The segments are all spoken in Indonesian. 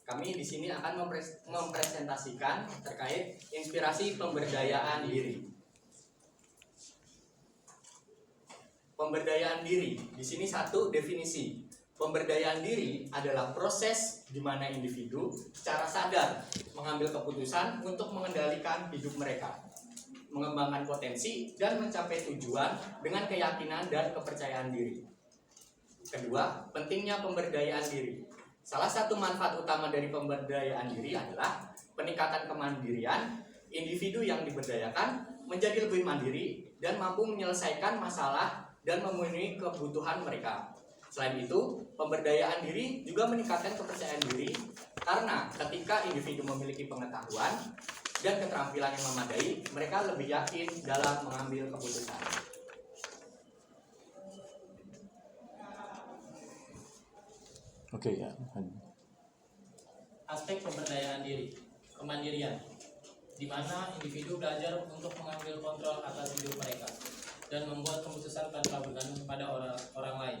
Kami di sini akan mempresentasikan terkait inspirasi pemberdayaan diri. Pemberdayaan diri, di sini satu definisi. Pemberdayaan diri adalah proses di mana individu secara sadar mengambil keputusan untuk mengendalikan hidup mereka, mengembangkan potensi dan mencapai tujuan dengan keyakinan dan kepercayaan diri. Kedua, pentingnya pemberdayaan diri. Salah satu manfaat utama dari pemberdayaan diri adalah peningkatan kemandirian. Individu yang diberdayakan menjadi lebih mandiri dan mampu menyelesaikan masalah dan memenuhi kebutuhan mereka. Selain itu, pemberdayaan diri juga meningkatkan kepercayaan diri karena ketika individu memiliki pengetahuan dan keterampilan yang memadai, mereka lebih yakin dalam mengambil keputusan. Oke ya. Aspek pemberdayaan diri, kemandirian, di mana individu belajar untuk mengambil kontrol atas hidup mereka dan membuat keputusan tanpa bergantung pada orang lain.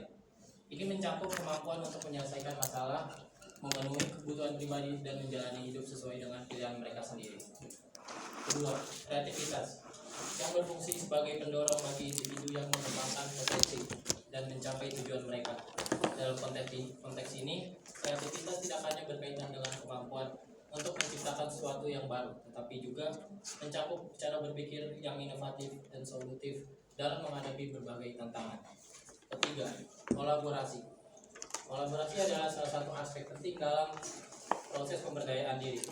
Ini mencakup kemampuan untuk menyelesaikan masalah, memenuhi kebutuhan pribadi, dan menjalani hidup sesuai dengan pilihan mereka sendiri. Kedua, kreativitas, yang berfungsi sebagai pendorong bagi individu yang mengembangkan potensi dan mencapai tujuan mereka. Dalam konteks ini, kreativitas tidak hanya berkaitan dengan kemampuan untuk menciptakan sesuatu yang baru, tetapi juga mencakup cara berpikir yang inovatif dan solutif dalam menghadapi berbagai tantangan. Ketiga, kolaborasi. Kolaborasi adalah salah satu aspek penting dalam proses pemberdayaan diri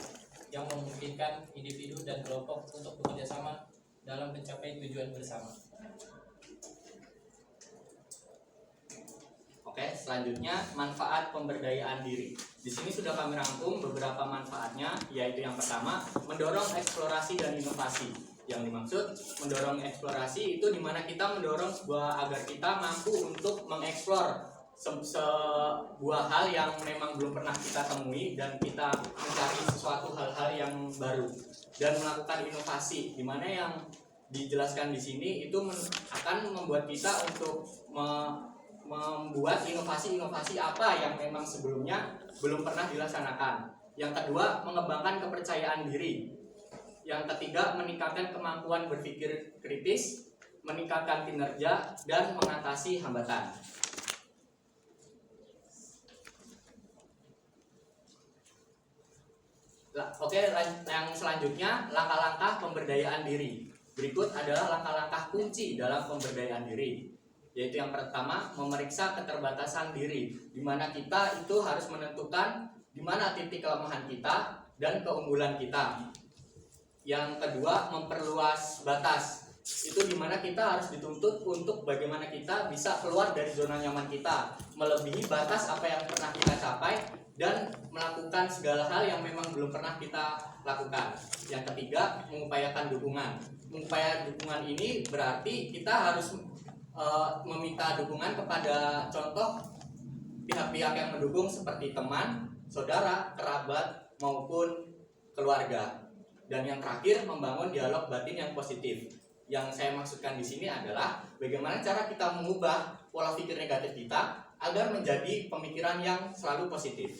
yang memungkinkan individu dan kelompok untuk bekerja sama dalam mencapai tujuan bersama. Oke, selanjutnya manfaat pemberdayaan diri. Di sini sudah kami rangkum beberapa manfaatnya, yaitu yang pertama, mendorong eksplorasi dan inovasi. Yang dimaksud mendorong eksplorasi itu dimana kita mendorong agar kita mampu untuk mengeksplor sebuah hal yang memang belum pernah kita temui dan kita mencari sesuatu hal-hal yang baru dan melakukan inovasi, dimana yang dijelaskan di sini itu akan membuat kita untuk membuat inovasi-inovasi apa yang memang sebelumnya belum pernah dilaksanakan. Yang kedua, mengembangkan kepercayaan diri. Yang ketiga, meningkatkan kemampuan berpikir kritis, meningkatkan kinerja, dan mengatasi hambatan. Oke, yang selanjutnya, langkah-langkah pemberdayaan diri. Berikut adalah langkah-langkah kunci dalam pemberdayaan diri. Yaitu yang pertama, memeriksa keterbatasan diri, di mana kita itu harus menentukan di mana titik kelemahan kita dan keunggulan kita. Yang kedua, memperluas batas. Itu di mana kita harus dituntut untuk bagaimana kita bisa keluar dari zona nyaman kita, melebihi batas apa yang pernah kita capai dan melakukan segala hal yang memang belum pernah kita lakukan. Yang ketiga, mengupayakan dukungan. Mengupayakan dukungan ini berarti kita harus meminta dukungan kepada contoh pihak-pihak yang mendukung seperti teman, saudara, kerabat, maupun keluarga. Dan yang terakhir, membangun dialog batin yang positif. Yang saya maksudkan di sini adalah bagaimana cara kita mengubah pola pikir negatif kita agar menjadi pemikiran yang selalu positif.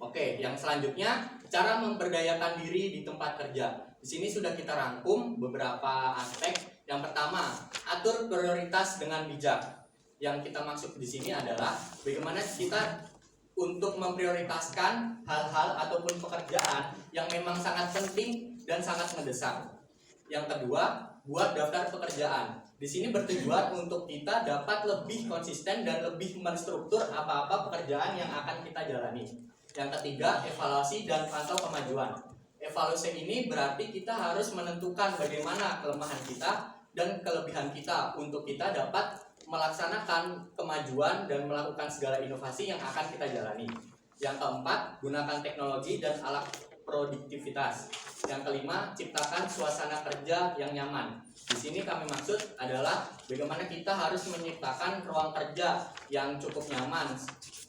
Oke, yang selanjutnya, cara memberdayakan diri di tempat kerja. Di sini sudah kita rangkum beberapa aspek. Yang pertama, atur prioritas dengan bijak. Yang kita maksud di sini adalah bagaimana kita untuk memprioritaskan hal-hal ataupun pekerjaan yang memang sangat penting dan sangat mendesak. Yang kedua, buat daftar pekerjaan. Di sini bertujuan untuk kita dapat lebih konsisten dan lebih menstruktur apa-apa pekerjaan yang akan kita jalani. Yang ketiga, evaluasi dan pantau kemajuan. Evaluasi ini berarti kita harus menentukan bagaimana kelemahan kita dan kelebihan kita untuk kita dapat melaksanakan kemajuan dan melakukan segala inovasi yang akan kita jalani. Yang keempat, gunakan teknologi dan alat produktivitas. Yang kelima, ciptakan suasana kerja yang nyaman. Di sini kami maksud adalah bagaimana kita harus menciptakan ruang kerja yang cukup nyaman.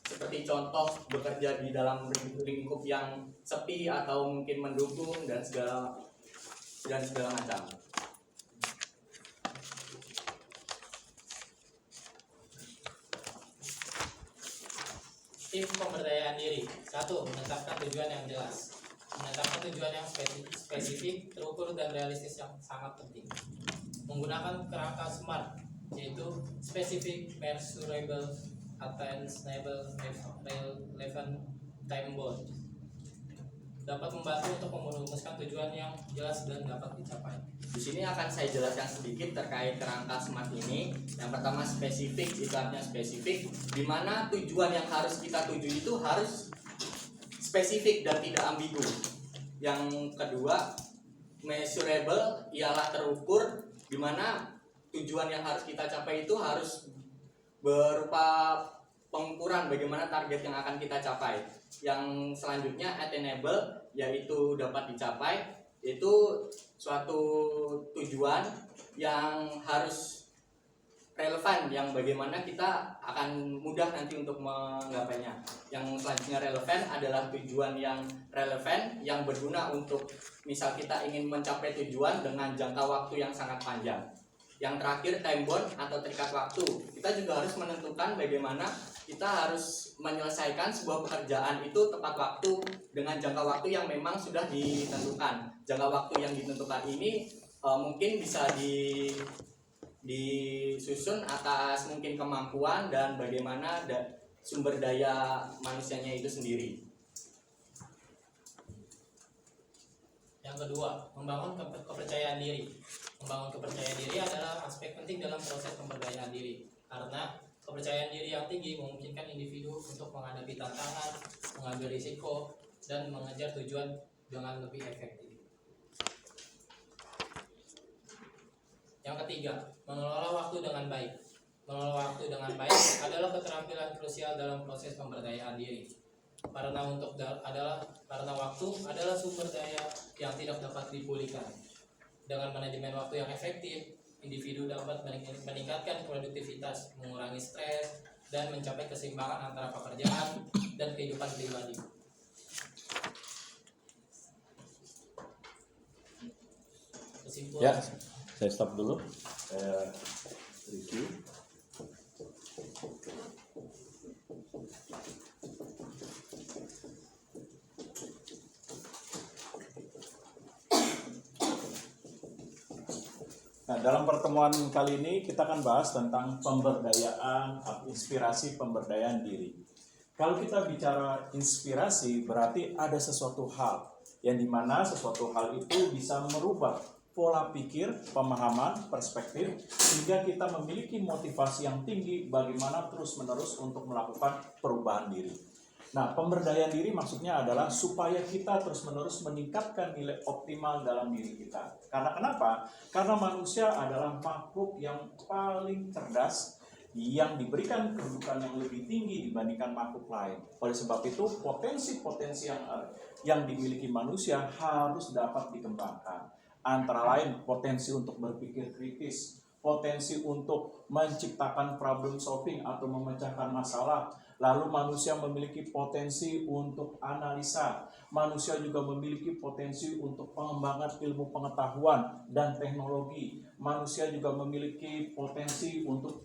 Seperti contoh bekerja di dalam lingkup yang sepi atau mungkin mendukung dan segala macam. Tips pemberdayaan diri. 1. Menetapkan tujuan yang jelas. Menetapkan tujuan yang spesifik, terukur, dan realistis yang sangat penting. Menggunakan kerangka SMART, yaitu specific, measurable, attainable, relevant, time bound. Dapat membantu untuk merumuskan tujuan yang jelas dan dapat dicapai. Di sini akan saya jelaskan sedikit terkait kerangka SMART ini. Yang pertama spesifik, itu artinya spesifik, di mana tujuan yang harus kita tuju itu harus spesifik dan tidak ambigu. Yang kedua, measurable ialah terukur, di mana tujuan yang harus kita capai itu harus berupa pengukuran bagaimana target yang akan kita capai. Yang selanjutnya attainable, yaitu dapat dicapai, itu suatu tujuan yang harus relevan, yang bagaimana kita akan mudah nanti untuk menggapainya. Yang selanjutnya relevan adalah tujuan yang relevan, yang berguna untuk misal kita ingin mencapai tujuan dengan jangka waktu yang sangat panjang. Yang terakhir time bound atau terikat waktu. Kita juga harus menentukan bagaimana kita harus menyelesaikan sebuah pekerjaan itu tepat waktu dengan jangka waktu yang memang sudah ditentukan. Jangka waktu yang ditentukan ini mungkin bisa disusun atas mungkin kemampuan dan bagaimana sumber daya manusianya itu sendiri. Yang kedua, membangun kepercayaan diri. Membangun kepercayaan diri adalah aspek penting dalam proses pemberdayaan diri, karena kepercayaan diri yang tinggi memungkinkan individu untuk menghadapi tantangan, mengambil risiko, dan mengejar tujuan dengan lebih efektif. Yang ketiga, mengelola waktu dengan baik. Mengelola waktu dengan baik adalah keterampilan krusial dalam proses pemberdayaan diri. Karena waktu adalah sumber daya yang tidak dapat dipulihkan. Dengan manajemen waktu yang efektif, individu dapat meningkatkan produktivitas, mengurangi stres, dan mencapai keseimbangan antara pekerjaan dan kehidupan pribadi. Ya, Kesimpulan. saya stop dulu. Saya review. Nah, dalam pertemuan kali ini kita akan bahas tentang pemberdayaan, inspirasi pemberdayaan diri. Kalau kita bicara inspirasi, berarti ada sesuatu hal yang dimana sesuatu hal itu bisa merubah pola pikir, pemahaman, perspektif, sehingga kita memiliki motivasi yang tinggi bagaimana terus-menerus untuk melakukan perubahan diri. Nah, pemberdayaan diri maksudnya adalah supaya kita terus-menerus meningkatkan nilai optimal dalam diri kita. Karena kenapa? Karena manusia adalah makhluk yang paling cerdas, yang diberikan kedudukan yang lebih tinggi dibandingkan makhluk lain. Oleh sebab itu, potensi-potensi yang dimiliki manusia harus dapat dikembangkan. Antara lain, potensi untuk berpikir kritis, potensi untuk menciptakan problem solving atau memecahkan masalah. Lalu manusia memiliki potensi untuk analisa. Manusia juga memiliki potensi untuk pengembangan ilmu pengetahuan dan teknologi. Manusia juga memiliki potensi untuk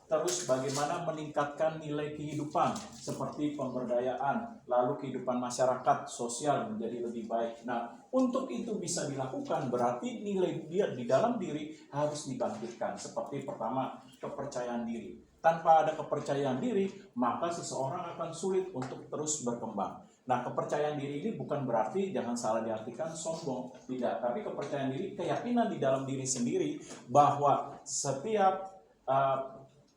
terus bagaimana meningkatkan nilai kehidupan seperti pemberdayaan, lalu kehidupan masyarakat sosial menjadi lebih baik. Nah, untuk itu bisa dilakukan berarti nilai dia di dalam diri harus dibangkitkan. Seperti pertama, kepercayaan diri. Tanpa ada kepercayaan diri, maka seseorang akan sulit untuk terus berkembang. Nah, kepercayaan diri ini bukan berarti, jangan salah diartikan, sombong. Tidak, tapi kepercayaan diri, keyakinan di dalam diri sendiri bahwa setiap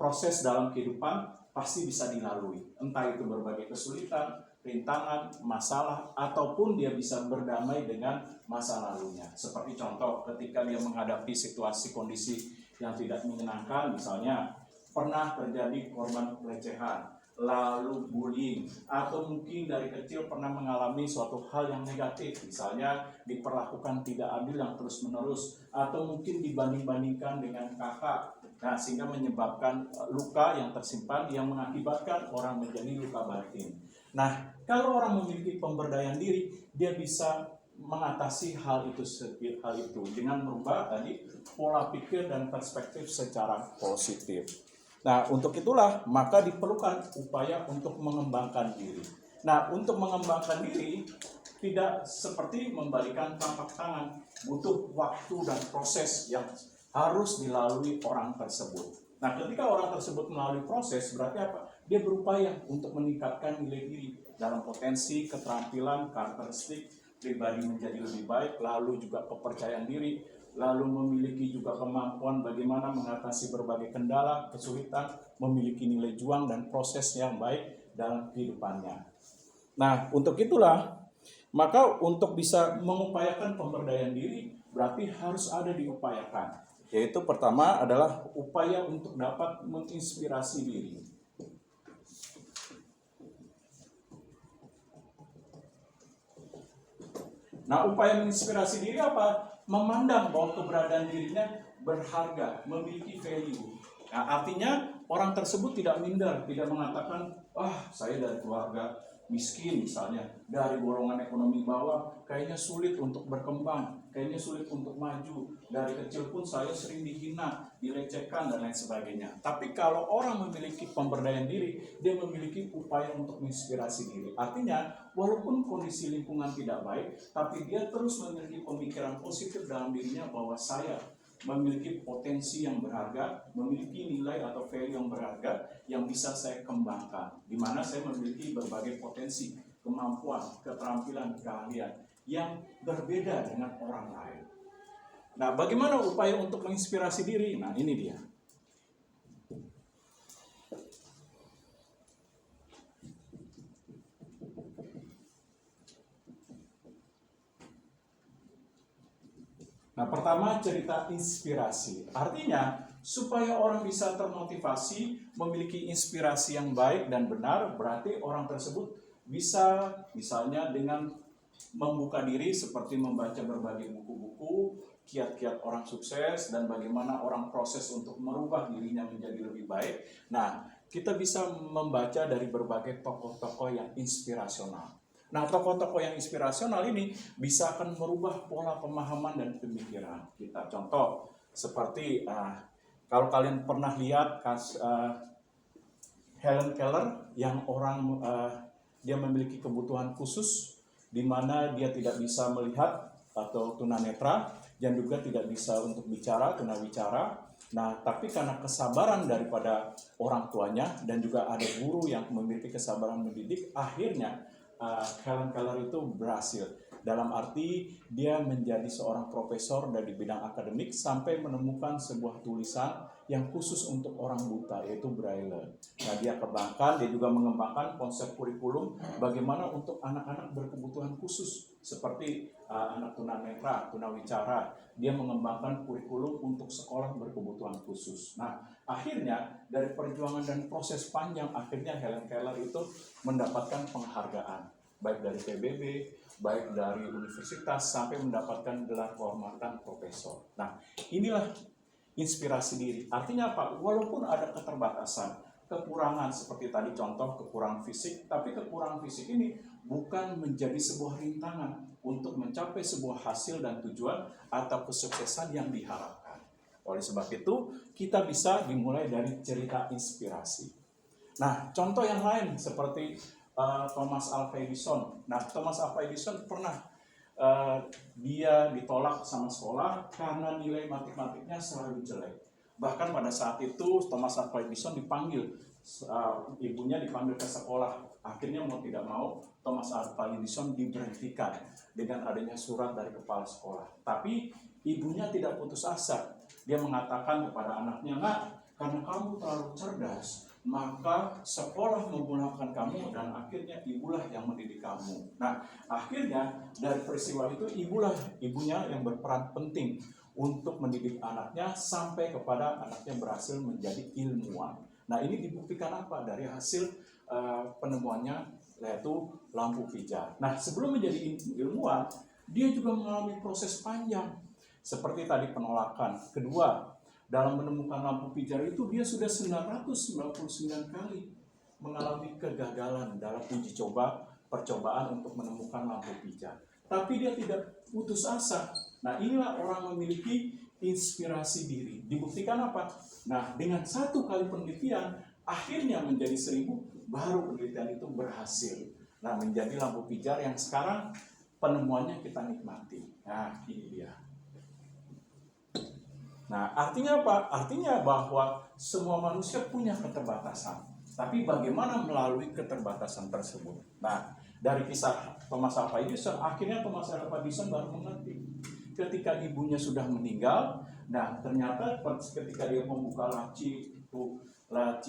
proses dalam kehidupan pasti bisa dilalui. Entah itu berbagai kesulitan, rintangan, masalah, ataupun dia bisa berdamai dengan masa lalunya. Seperti contoh, ketika dia menghadapi situasi kondisi yang tidak menyenangkan, misalnya pernah terjadi korban pelecehan, lalu bullying, atau mungkin dari kecil pernah mengalami suatu hal yang negatif, misalnya diperlakukan tidak adil yang terus-menerus, atau mungkin dibanding-bandingkan dengan kakak, nah sehingga menyebabkan luka yang tersimpan yang mengakibatkan orang menjadi luka batin. Nah, kalau orang memiliki pemberdayaan diri, dia bisa mengatasi hal itu dengan merubah tadi pola pikir dan perspektif secara positif. Nah, untuk itulah maka diperlukan upaya untuk mengembangkan diri. Nah, untuk mengembangkan diri tidak seperti membalikan telapak tangan, butuh waktu dan proses yang harus dilalui orang tersebut. Nah, ketika orang tersebut melalui proses, berarti apa? Dia berupaya untuk meningkatkan nilai diri dalam potensi, keterampilan, karakteristik pribadi menjadi lebih baik, lalu juga kepercayaan diri, lalu memiliki juga kemampuan bagaimana mengatasi berbagai kendala, kesulitan, memiliki nilai juang dan proses yang baik dalam kehidupannya. Nah, untuk itulah, maka untuk bisa mengupayakan pemberdayaan diri, berarti harus ada diupayakan. Yaitu pertama adalah upaya untuk dapat menginspirasi diri. Nah, upaya menginspirasi diri apa? Memandang bahwa keberadaan dirinya berharga, memiliki value. Nah, artinya orang tersebut tidak minder, tidak mengatakan, saya dari keluarga miskin misalnya, dari golongan ekonomi bawah, kayaknya sulit untuk berkembang, kayaknya sulit untuk maju. Dari kecil pun saya sering dihina, dilecehkan, dan lain sebagainya. Tapi kalau orang memiliki pemberdayaan diri, dia memiliki upaya untuk menginspirasi diri. Artinya, walaupun kondisi lingkungan tidak baik, tapi dia terus memiliki pemikiran positif dalam dirinya bahwa saya memiliki potensi yang berharga, memiliki nilai atau value yang berharga yang bisa saya kembangkan, di mana saya memiliki berbagai potensi, kemampuan, keterampilan, keahlian yang berbeda dengan orang lain. Nah, bagaimana upaya untuk menginspirasi diri? Nah, ini dia. Nah, pertama cerita inspirasi. Artinya, supaya orang bisa termotivasi, memiliki inspirasi yang baik dan benar, berarti orang tersebut bisa misalnya dengan membuka diri seperti membaca berbagai buku-buku, kiat-kiat orang sukses, dan bagaimana orang proses untuk merubah dirinya menjadi lebih baik. Nah, kita bisa membaca dari berbagai tokoh-tokoh yang inspirasional. Nah, tokoh-tokoh yang inspirasional ini bisa akan merubah pola pemahaman dan pemikiran kita. Contoh, seperti kalau kalian pernah lihat Helen Keller yang dia memiliki kebutuhan khusus, di mana dia tidak bisa melihat atau tunanetra, dan juga tidak bisa untuk bicara, tunawicara. Nah, tapi karena kesabaran daripada orang tuanya dan juga ada guru yang memiliki kesabaran mendidik, akhirnya Helen Keller itu berhasil. Dalam arti dia menjadi seorang profesor dari bidang akademik sampai menemukan sebuah tulisan yang khusus untuk orang buta, yaitu Braille. Nah, dia kembangkan, dia juga mengembangkan konsep kurikulum bagaimana untuk anak-anak berkebutuhan khusus seperti anak tunanetra, tunawicara. Dia mengembangkan kurikulum untuk sekolah berkebutuhan khusus. Nah, akhirnya dari perjuangan dan proses panjang, akhirnya Helen Keller itu mendapatkan penghargaan, baik dari PBB, baik dari universitas, sampai mendapatkan gelar kehormatan profesor. Nah, inilah inspirasi diri. Artinya apa? Walaupun ada keterbatasan, kekurangan seperti tadi contoh kekurangan fisik, tapi kekurangan fisik ini bukan menjadi sebuah rintangan untuk mencapai sebuah hasil dan tujuan atau kesuksesan yang diharapkan. Oleh sebab itu, kita bisa dimulai dari cerita inspirasi. Nah, contoh yang lain seperti Thomas Alva Edison. Nah, Thomas Alva Edison pernah dia ditolak sama sekolah karena nilai matematiknya selalu jelek. Bahkan pada saat itu Thomas Alva Edison dipanggil, ibunya dipanggil ke sekolah. Akhirnya mau tidak mau Thomas Alva Edison diberhentikan dengan adanya surat dari kepala sekolah. Tapi ibunya tidak putus asa. Dia mengatakan kepada anaknya, "Nak, karena kamu terlalu cerdas, maka sekolah menggunakan kamu dan akhirnya ibulah yang mendidik kamu." Nah, akhirnya dari peristiwa itu ibunya yang berperan penting untuk mendidik anaknya sampai kepada anaknya berhasil menjadi ilmuwan. Nah, ini dibuktikan apa? Dari hasil penemuannya, yaitu lampu pijar. Nah, sebelum menjadi ilmuwan, dia juga mengalami proses panjang. Seperti tadi penolakan. Kedua, dalam menemukan lampu pijar itu dia sudah 999 kali mengalami kegagalan dalam uji coba, percobaan untuk menemukan lampu pijar. Tapi dia tidak putus asa. Nah, inilah orang memiliki inspirasi diri. Dibuktikan apa? Nah, dengan 1 kali penelitian, akhirnya menjadi 1000, baru penelitian itu berhasil. Nah, menjadi lampu pijar yang sekarang penemuannya kita nikmati. Nah, ini dia. Nah, artinya apa? Artinya bahwa semua manusia punya keterbatasan. Tapi bagaimana melalui keterbatasan tersebut? Nah, dari kisah Thomas Alva Edison, akhirnya Thomas Alva Edison baru mengerti. Ketika ibunya sudah meninggal, nah ternyata ketika dia membuka laci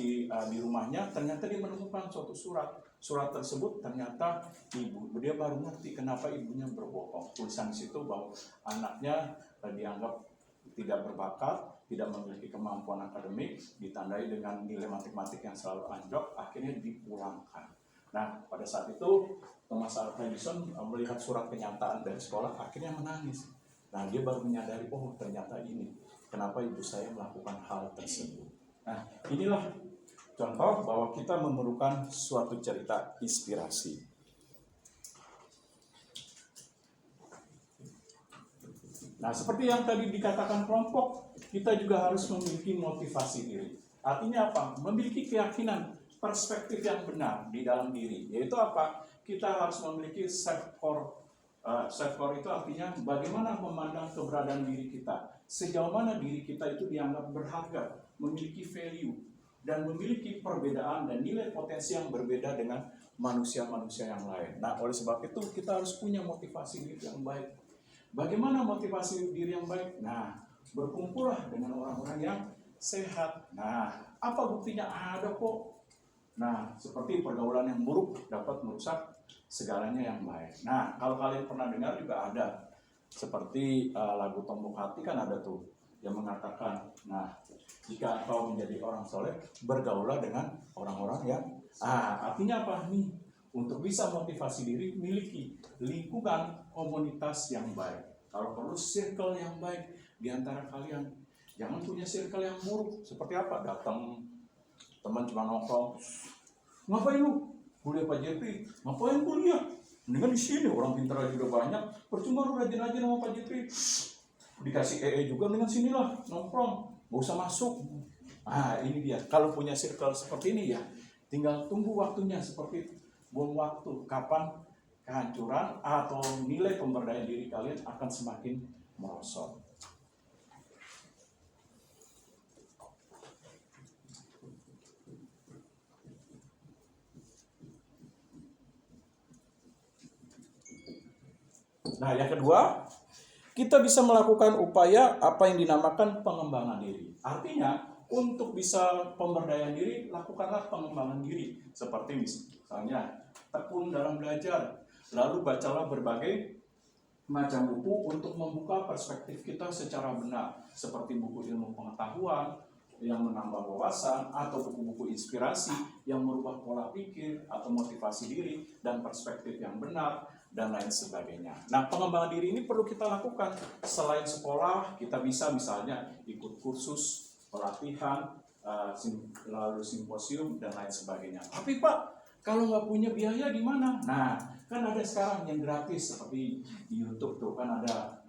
di rumahnya, ternyata dia menemukan suatu surat. Surat tersebut ternyata dia baru ngerti kenapa ibunya berbohong. Tulisan di situ bahwa anaknya dianggap tidak berbakat, tidak memiliki kemampuan akademik, ditandai dengan nilai matematik yang selalu anjlok, akhirnya dipulangkan. Nah, pada saat itu Thomas Alva Edison melihat surat kenyataan dari sekolah, akhirnya menangis. Nah, dia baru menyadari, oh ternyata ini kenapa ibu saya melakukan hal tersebut. Nah, inilah contoh bahwa kita memerlukan suatu cerita inspirasi. Nah, seperti yang tadi dikatakan kelompok, kita juga harus memiliki motivasi diri. Artinya apa? Memiliki keyakinan, perspektif yang benar di dalam diri. Yaitu apa? Kita harus memiliki self-core. Self-core itu artinya bagaimana memandang keberadaan diri kita. Sejauh mana diri kita itu dianggap berharga, memiliki value, dan memiliki perbedaan dan nilai potensi yang berbeda dengan manusia-manusia yang lain. Nah, oleh sebab itu kita harus punya motivasi diri yang baik. Bagaimana motivasi diri yang baik? Nah, berkumpullah dengan orang-orang yang sehat. Nah, apa buktinya? Ada kok. Nah, seperti pergaulan yang buruk dapat merusak segalanya yang baik. Nah, kalau kalian pernah dengar juga ada. Seperti lagu Tombok Hati kan ada tuh yang mengatakan, nah, jika engkau menjadi orang soleh, bergaulah dengan orang-orang yang artinya apa nih? Untuk bisa motivasi diri, miliki lingkungan komunitas yang baik. Kalau perlu circle yang baik di antara kalian. Jangan punya circle yang buruk. Seperti apa? Datang teman cuma nongkrong. Ngapain lu? Kuliah Pak Jepri. Ngapain kuliah? Mendingan di sini, orang pintar aja udah banyak. Percuma lu rajin-rajin sama Pak Jepri. Dikasih EE juga, mendingan sinilah nongkrong. Gak usah masuk. Ini dia. Kalau punya circle seperti ini ya, tinggal tunggu waktunya seperti bom waktu, kapan kehancuran atau nilai pemberdayaan diri kalian akan semakin merosot. Nah, yang kedua, kita bisa melakukan upaya apa yang dinamakan pengembangan diri. Artinya, untuk bisa pemberdayaan diri, lakukanlah pengembangan diri. Seperti misalnya, tekun dalam belajar, lalu bacalah berbagai macam buku untuk membuka perspektif kita secara benar, seperti buku ilmu pengetahuan yang menambah wawasan, atau buku-buku inspirasi yang merubah pola pikir atau motivasi diri dan perspektif yang benar, dan lain sebagainya. Nah, pengembangan diri ini perlu kita lakukan. Selain sekolah, kita bisa misalnya ikut kursus, pelatihan, lalu simposium, dan lain sebagainya. Tapi Pak, kalau nggak punya biaya gimana? Nah, kan ada sekarang yang gratis seperti di YouTube tuh kan ada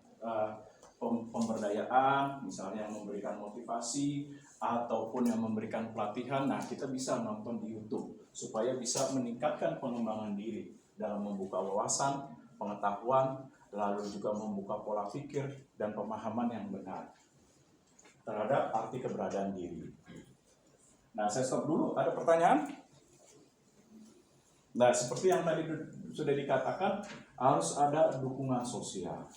pemberdayaan, misalnya yang memberikan motivasi ataupun yang memberikan pelatihan. Nah, kita bisa nonton di YouTube supaya bisa meningkatkan pengembangan diri dalam membuka wawasan, pengetahuan, lalu juga membuka pola pikir dan pemahaman yang benar terhadap arti keberadaan diri. Nah, saya stop dulu. Ada pertanyaan? Nah, seperti yang tadi sudah dikatakan, harus ada dukungan sosial.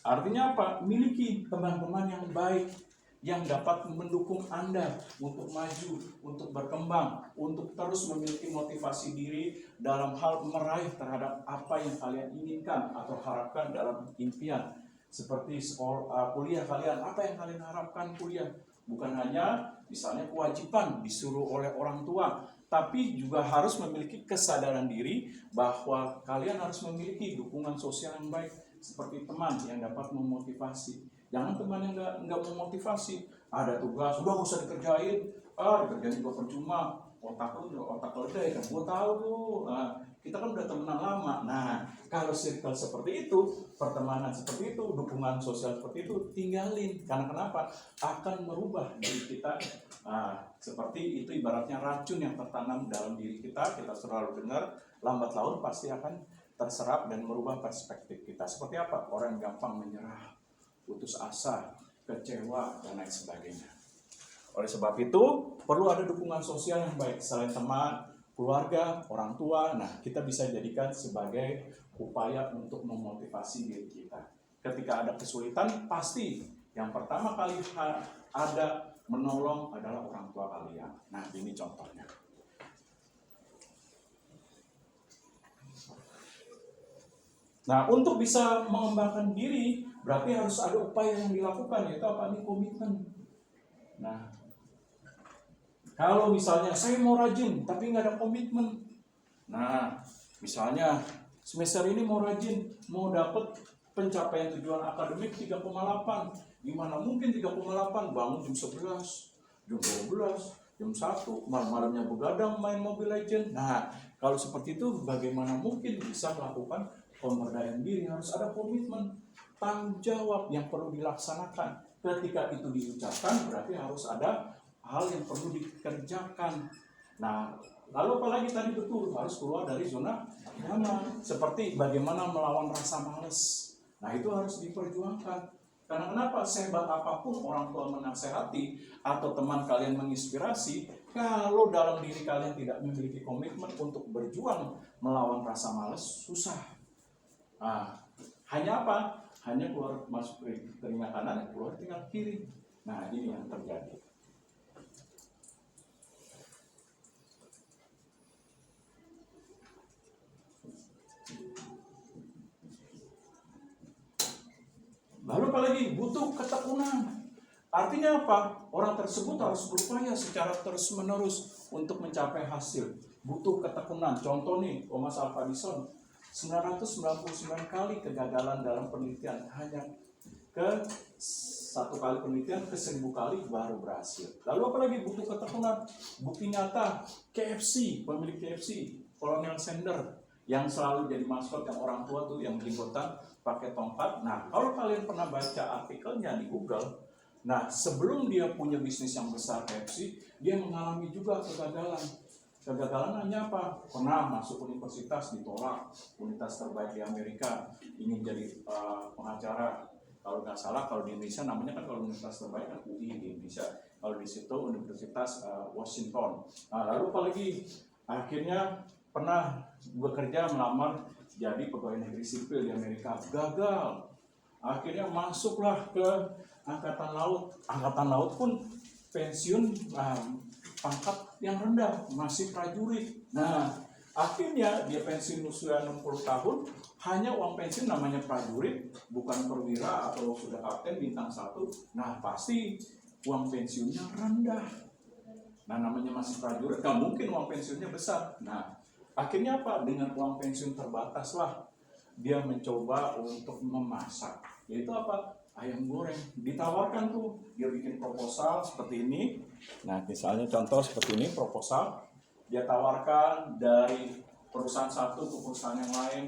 Artinya apa? Miliki teman-teman yang baik, yang dapat mendukung Anda untuk maju, untuk berkembang, untuk terus memiliki motivasi diri dalam hal meraih terhadap apa yang kalian inginkan atau harapkan dalam impian. Seperti kuliah kalian, apa yang kalian harapkan kuliah? Bukan hanya misalnya kewajiban disuruh oleh orang tua, tapi juga harus memiliki kesadaran diri bahwa kalian harus memiliki dukungan sosial yang baik, seperti teman yang dapat memotivasi. Jangan teman yang nggak memotivasi, ada tugas, udah gak usah dikerjain, dikerjain juga percuma, otak lu otak keledai kan, gue tahu tuh. Nah, kita kan udah temenan lama. Nah, kalau circle seperti itu, pertemanan seperti itu, dukungan sosial seperti itu, tinggalin. Karena kenapa? Akan merubah diri kita. Nah, seperti itu ibaratnya racun yang tertanam dalam diri kita. Kita selalu dengar, lambat laun pasti akan terserap dan merubah perspektif kita. Seperti apa? Orang yang gampang menyerah, putus asa, kecewa, dan lain sebagainya. Oleh sebab itu, perlu ada dukungan sosial yang baik selain teman, keluarga, orang tua. Nah, kita bisa jadikan sebagai upaya untuk memotivasi diri kita. Ketika ada kesulitan, pasti yang pertama kali ada menolong adalah orang tua kalian. Nah, ini contohnya. Nah, untuk bisa mengembangkan diri, berarti harus ada upaya yang dilakukan, yaitu apa? Ini komitmen. Nah, kalau misalnya saya mau rajin, tapi nggak ada komitmen. Nah, misalnya semester ini mau rajin, mau dapat pencapaian tujuan akademik 3,8. Gimana mungkin 3,8? Bangun jam 11, jam 12, jam 1, malam-malamnya begadang main Mobile Legends. Nah, kalau seperti itu bagaimana mungkin bisa melakukan pemberdayaan diri? Harus ada komitmen, tanggung jawab yang perlu dilaksanakan. Ketika itu diucapkan, berarti harus ada hal yang perlu dikerjakan. Nah, lalu apalagi tadi betul harus keluar dari zona nyaman. Seperti bagaimana melawan rasa malas. Nah, itu harus diperjuangkan. Karena kenapa? Sehebat apapun orang tua menasehati atau teman kalian menginspirasi, kalau dalam diri kalian tidak memiliki komitmen untuk berjuang melawan rasa malas, susah. Nah, hanya apa? Hanya keluar masuk telinga kanan, keluar telinga kiri. Nah, ini yang terjadi. Lalu apalagi butuh ketekunan. Artinya apa? Orang tersebut harus berupaya secara terus-menerus untuk mencapai hasil. Butuh ketekunan. Contoh nih, Thomas Alva Edison 999 kali kegagalan dalam penelitian, hanya ke satu kali penelitian ke 1000 kali baru berhasil. Lalu apalagi butuh ketekunan. Bukti nyata, KFC, pemilik KFC, Colonel Sanders, yang selalu jadi maskot, yang orang tua tuh yang jenggotan pakai tongkat. Nah, kalau kalian pernah baca artikelnya di Google, nah sebelum dia punya bisnis yang besar KFC, dia mengalami juga kegagalan. Kegagalan hanya apa? Pernah masuk universitas ditolak, universitas terbaik di Amerika, ingin jadi pengacara. Kalau nggak salah, kalau di Indonesia namanya kan, kalau universitas terbaik kan UI di Indonesia. Kalau di situ Universitas Washington. Nah, lalu apalagi akhirnya pernah bekerja melamar jadi pegawai negeri sipil di Amerika, gagal. Akhirnya masuklah ke angkatan laut. Angkatan laut pun pensiun pangkat yang rendah, masih prajurit. Nah, akhirnya dia pensiun usia 60 tahun, hanya uang pensiun namanya prajurit, bukan perwira atau sudah kapten bintang 1. Nah, pasti uang pensiunnya rendah. Nah, namanya masih prajurit, nggak mungkin uang pensiunnya besar. Nah, akhirnya apa? Dengan uang pensiun terbatas lah, dia mencoba untuk memasak. Yaitu apa? Ayam goreng. Ditawarkan tuh, dia bikin proposal seperti ini. Nah, misalnya contoh seperti ini proposal. Dia tawarkan dari perusahaan satu ke perusahaan yang lain.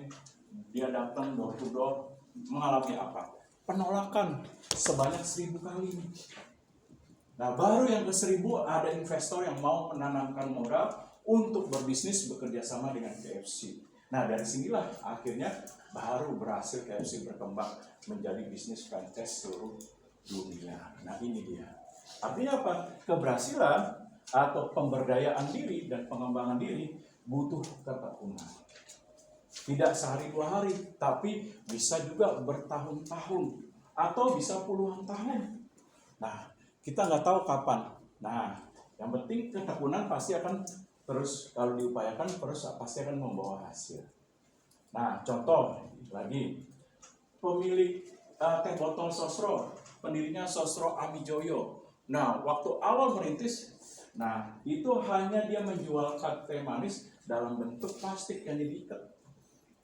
Dia datang door to door. Mengalami apa? Penolakan sebanyak 1000 kali. Nah, baru yang ke-1000 ada investor yang mau menanamkan modal untuk berbisnis bekerja sama dengan KFC. Nah, dari sinilah akhirnya baru berhasil KFC berkembang menjadi bisnis franchise seluruh dunia. Nah, ini dia. Artinya apa? Keberhasilan atau pemberdayaan diri dan pengembangan diri butuh ketekunan. Tidak sehari 2 hari, tapi bisa juga bertahun-tahun atau bisa puluhan tahun. Nah, kita nggak tahu kapan. Nah, yang penting ketekunan pasti akan terus, kalau diupayakan terus pasti akan membawa hasil. Nah, contoh lagi, pemilik teh botol Sosro, pendirinya Sosro Amijoyo. Nah, waktu awal merintis, nah itu hanya dia menjual teh manis dalam bentuk plastik yang diikat.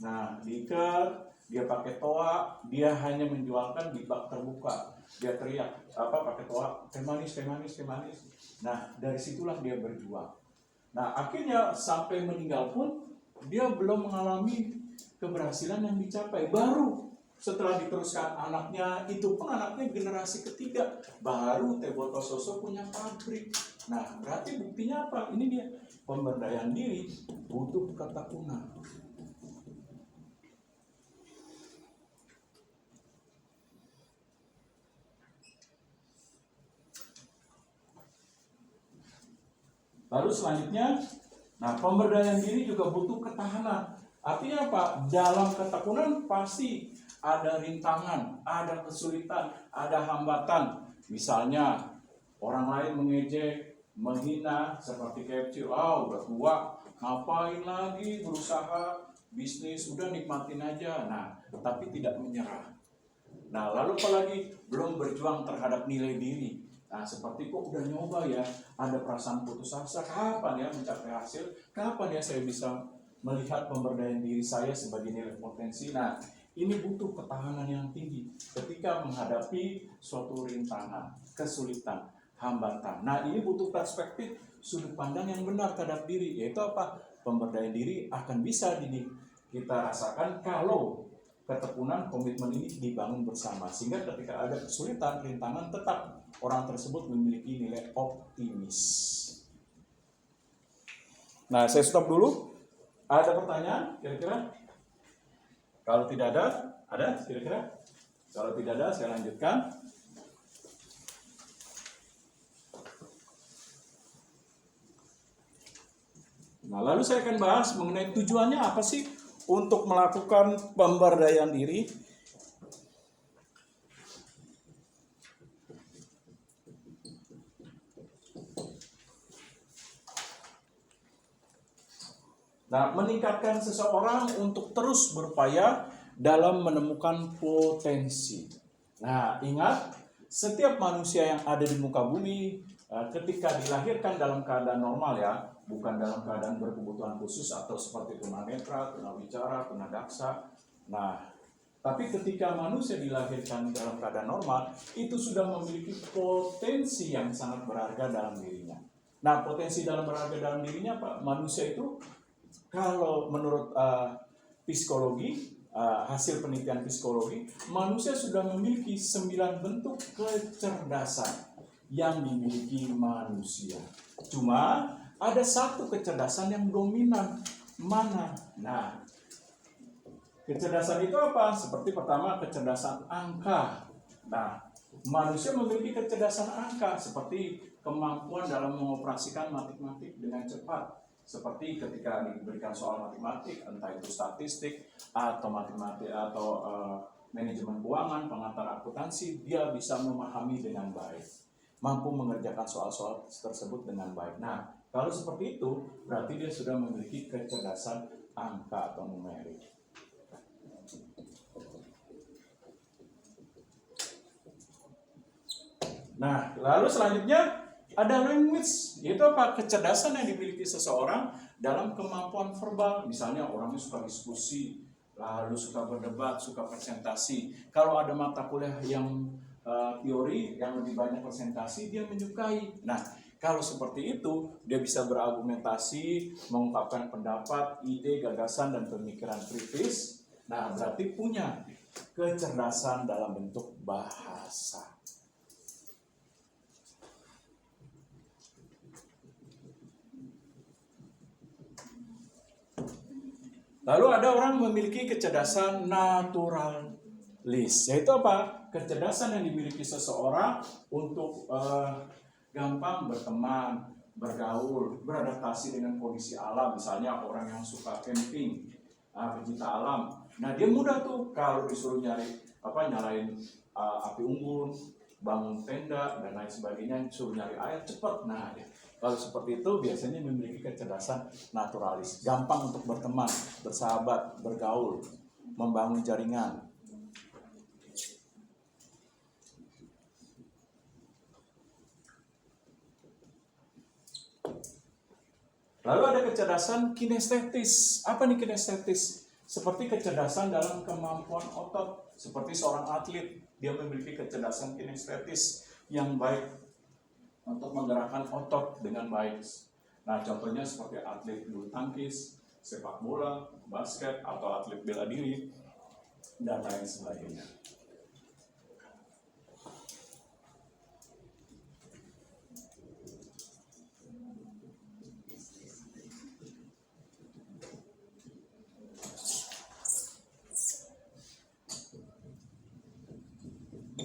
Nah, diikat, dia pakai toa, dia hanya menjualkan di bak terbuka. Dia teriak pakai toa, teh manis, teh manis, teh manis. Nah, dari situlah dia berjual. Nah, akhirnya sampai meninggal pun dia belum mengalami keberhasilan yang dicapai. Baru setelah diteruskan anaknya, itu pun anaknya generasi ketiga, baru Teboto Soso punya pabrik. Nah, berarti buktinya apa? Ini dia, pemberdayaan diri butuh ketekunan. Lalu selanjutnya, nah pemberdayaan diri juga butuh ketahanan. Artinya apa? Dalam ketekunan pasti ada rintangan, ada kesulitan, ada hambatan. Misalnya orang lain mengejek, menghina, seperti KFC, udah tua, ngapain lagi berusaha bisnis, udah nikmatin aja. Nah, tapi tidak menyerah. Nah, lalu apalagi belum berjuang terhadap nilai diri. Nah, seperti kok udah nyoba ya, ada perasaan putus asa, kapan ya mencapai hasil, kapan ya saya bisa melihat pemberdayaan diri saya sebagai nilai potensi. Nah, ini butuh ketahanan yang tinggi ketika menghadapi suatu rintangan, kesulitan, hambatan. Nah, ini butuh perspektif sudut pandang yang benar terhadap diri, yaitu apa? Pemberdayaan diri akan bisa kita rasakan kalau ketekunan komitmen ini dibangun bersama, sehingga ketika ada kesulitan, rintangan, tetap orang tersebut memiliki nilai optimis. Nah, saya stop dulu. Ada pertanyaan kira-kira? Kalau tidak ada kira-kira? Kalau tidak ada, saya lanjutkan. Nah, lalu saya akan bahas mengenai tujuannya apa sih untuk melakukan pemberdayaan diri. Nah, meningkatkan seseorang untuk terus berupaya dalam menemukan potensi. Nah, ingat, setiap manusia yang ada di muka bumi ketika dilahirkan dalam keadaan normal ya, bukan dalam keadaan berkebutuhan khusus atau seperti tunanetra, tunawicara, tunadaksa. Nah, tapi ketika manusia dilahirkan dalam keadaan normal, itu sudah memiliki potensi yang sangat berharga dalam dirinya. Nah, potensi dalam berharga dalam dirinya Pak, manusia itu kalau menurut psikologi, hasil penelitian psikologi, manusia sudah memiliki 9 bentuk kecerdasan yang dimiliki manusia. Cuma ada satu kecerdasan yang dominan. Mana? Nah, kecerdasan itu apa? Seperti pertama, kecerdasan angka. Nah, manusia memiliki kecerdasan angka seperti kemampuan dalam mengoperasikan matematik dengan cepat. Seperti ketika diberikan soal matematik, entah itu statistik atau matematik atau manajemen keuangan, pengantar akuntansi, dia bisa memahami dengan baik, mampu mengerjakan soal-soal tersebut dengan baik. Nah, kalau seperti itu, berarti dia sudah memiliki kecerdasan angka atau numerik. Nah, lalu selanjutnya ada language, yaitu apa? Kecerdasan yang dimiliki seseorang dalam kemampuan verbal. Misalnya orangnya suka diskusi, lalu suka berdebat, suka presentasi. Kalau ada mata kuliah yang teori yang lebih banyak presentasi, dia menyukai. Nah, kalau seperti itu, dia bisa berargumentasi, mengungkapkan pendapat, ide, gagasan, dan pemikiran kritis. Nah, berarti punya kecerdasan dalam bentuk bahasa. Lalu ada orang memiliki kecerdasan naturalis, yaitu apa? Kecerdasan yang dimiliki seseorang untuk gampang berteman, bergaul, beradaptasi dengan kondisi alam. Misalnya orang yang suka camping, pecinta alam. Nah, dia mudah tuh kalau disuruh nyalain api unggun, bangun tenda dan lain sebagainya, suruh nyari air cepat. Nah, kalau seperti itu biasanya memiliki kecerdasan naturalis, gampang untuk berteman, bersahabat, bergaul, membangun jaringan. Lalu ada kecerdasan kinestetis. Apa nih kinestetis? Seperti kecerdasan dalam kemampuan otot. Seperti seorang atlet, dia memiliki kecerdasan kinestetis yang baik untuk menggerakkan otot dengan baik. Nah, contohnya seperti atlet bulu tangkis, sepak bola, basket, atau atlet bela diri, dan lain sebagainya.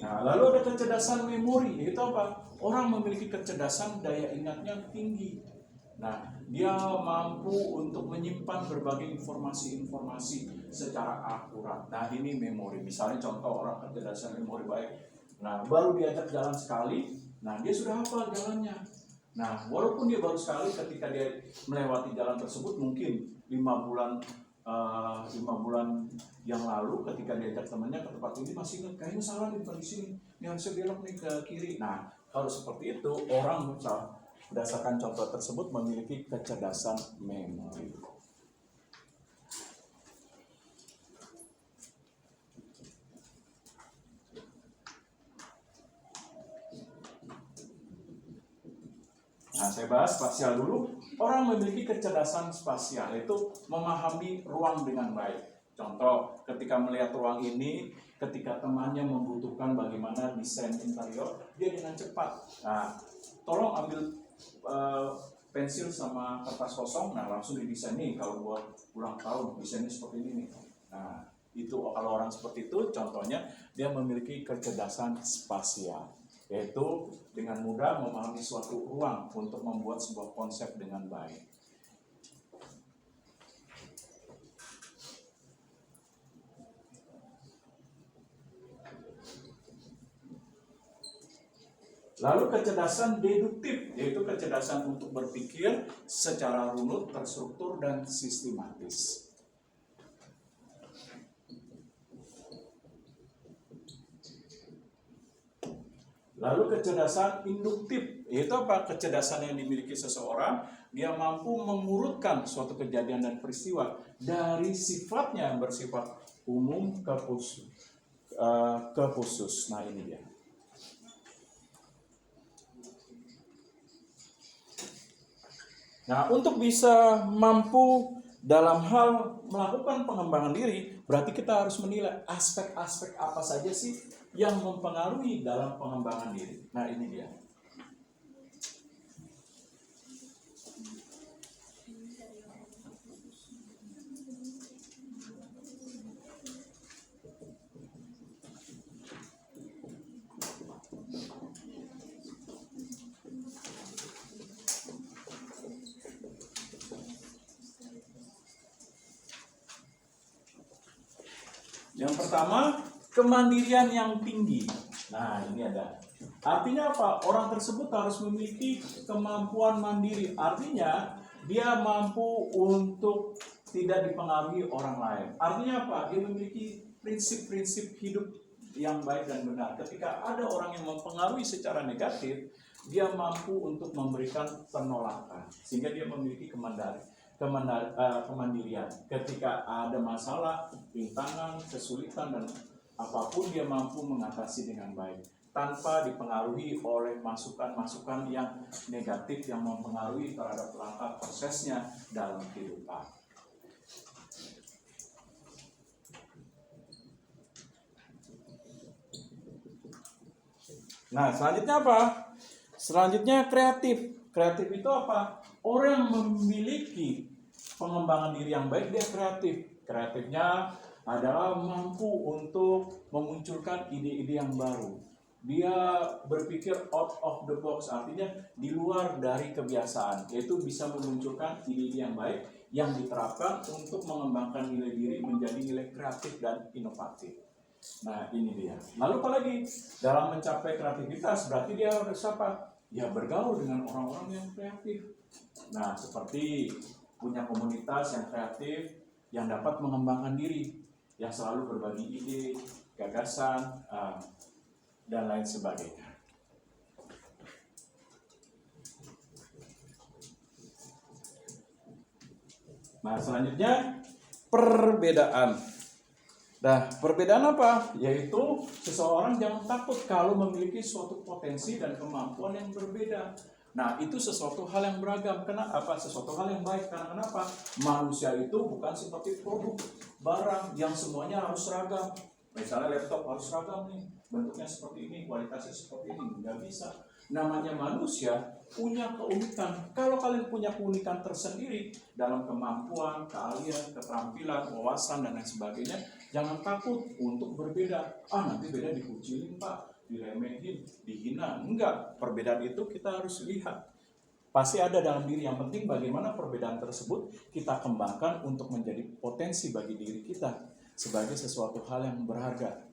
Nah, lalu ada kecerdasan memori, yaitu apa? Orang memiliki kecerdasan daya ingatnya tinggi. Nah, dia mampu untuk menyimpan berbagai informasi-informasi secara akurat. Nah, ini memori. Misalnya contoh orang kecerdasan memori baik. Nah, baru diajak jalan sekali, nah dia sudah hafal jalannya. Nah, walaupun dia baru sekali, ketika dia melewati jalan tersebut mungkin 5 bulan yang lalu ketika diajak temannya ke tempat ini masih ingat, kayaknya salah nih, bukan di sini, ini harusnya belok nih ke kiri. Nah, kalau seperti itu orang berdasarkan contoh tersebut memiliki kecerdasan memori. Nah, saya bahas spasial dulu. Orang memiliki kecerdasan spasial, yaitu memahami ruang dengan baik. Contoh, ketika melihat ruang ini, ketika temannya membutuhkan bagaimana desain interior, dia dengan cepat. Nah, tolong ambil pensil sama kertas kosong, nah langsung didesain nih, kalau buat ulang tahun, desainnya seperti ini nih. Nah, itu kalau orang seperti itu, contohnya dia memiliki kecerdasan spasial, yaitu dengan mudah memahami suatu ruang untuk membuat sebuah konsep dengan baik. Lalu kecerdasan deduktif, yaitu kecerdasan untuk berpikir secara runut, terstruktur, dan sistematis. Lalu kecerdasan induktif, yaitu apa? Kecerdasan yang dimiliki seseorang, dia mampu mengurutkan suatu kejadian dan peristiwa dari sifatnya yang bersifat umum ke khusus. Nah, ini dia. Nah, untuk bisa mampu dalam hal melakukan pengembangan diri, berarti kita harus menilai aspek-aspek apa saja sih yang mempengaruhi dalam pengembangan diri. Nah, ini dia. Yang pertama, kemandirian yang tinggi. Nah, ini ada. Artinya apa? Orang tersebut harus memiliki kemampuan mandiri. Artinya, dia mampu untuk tidak dipengaruhi orang lain. Artinya apa? Dia memiliki prinsip-prinsip hidup yang baik dan benar. Ketika ada orang yang mempengaruhi secara negatif, dia mampu untuk memberikan penolakan. Sehingga dia memiliki kemandirian. Ketika ada masalah, rintangan, kesulitan, dan apapun dia mampu mengatasi dengan baik tanpa dipengaruhi oleh masukan-masukan yang negatif yang mempengaruhi terhadap langkah prosesnya dalam kehidupan. Nah, selanjutnya apa? Selanjutnya kreatif. Kreatif itu apa? Orang yang memiliki pengembangan diri yang baik, dia kreatif. Kreatifnya adalah mampu untuk memunculkan ide-ide yang baru. Dia berpikir out of the box, artinya di luar dari kebiasaan, yaitu bisa memunculkan ide-ide yang baik yang diterapkan untuk mengembangkan nilai diri menjadi nilai kreatif dan inovatif. Nah, ini dia. Lalu apalagi dalam mencapai kreativitas, berarti dia harus apa? Ya, bergaul dengan orang-orang yang kreatif. Nah, seperti punya komunitas yang kreatif, yang dapat mengembangkan diri, yang selalu berbagi ide, gagasan, dan lain sebagainya. Nah, selanjutnya perbedaan. Nah, perbedaan apa? Yaitu seseorang jangan takut kalau memiliki suatu potensi dan kemampuan yang berbeda. Nah, itu sesuatu hal yang beragam. Kenapa? Sesuatu hal yang baik. Karena kenapa? Manusia itu bukan seperti produk barang yang semuanya harus seragam. Misalnya laptop harus seragam nih, bentuknya seperti ini, kualitasnya seperti ini. Nggak bisa. Namanya manusia punya keunikan. Kalau kalian punya keunikan tersendiri dalam kemampuan, keahlian, keterampilan, wawasan, dan lain sebagainya, jangan takut untuk berbeda. Nanti beda dikucilin, Pak, diremehin, dihina. Enggak, perbedaan itu kita harus lihat. Pasti ada dalam diri. Yang penting bagaimana perbedaan tersebut kita kembangkan untuk menjadi potensi bagi diri kita sebagai sesuatu hal yang berharga.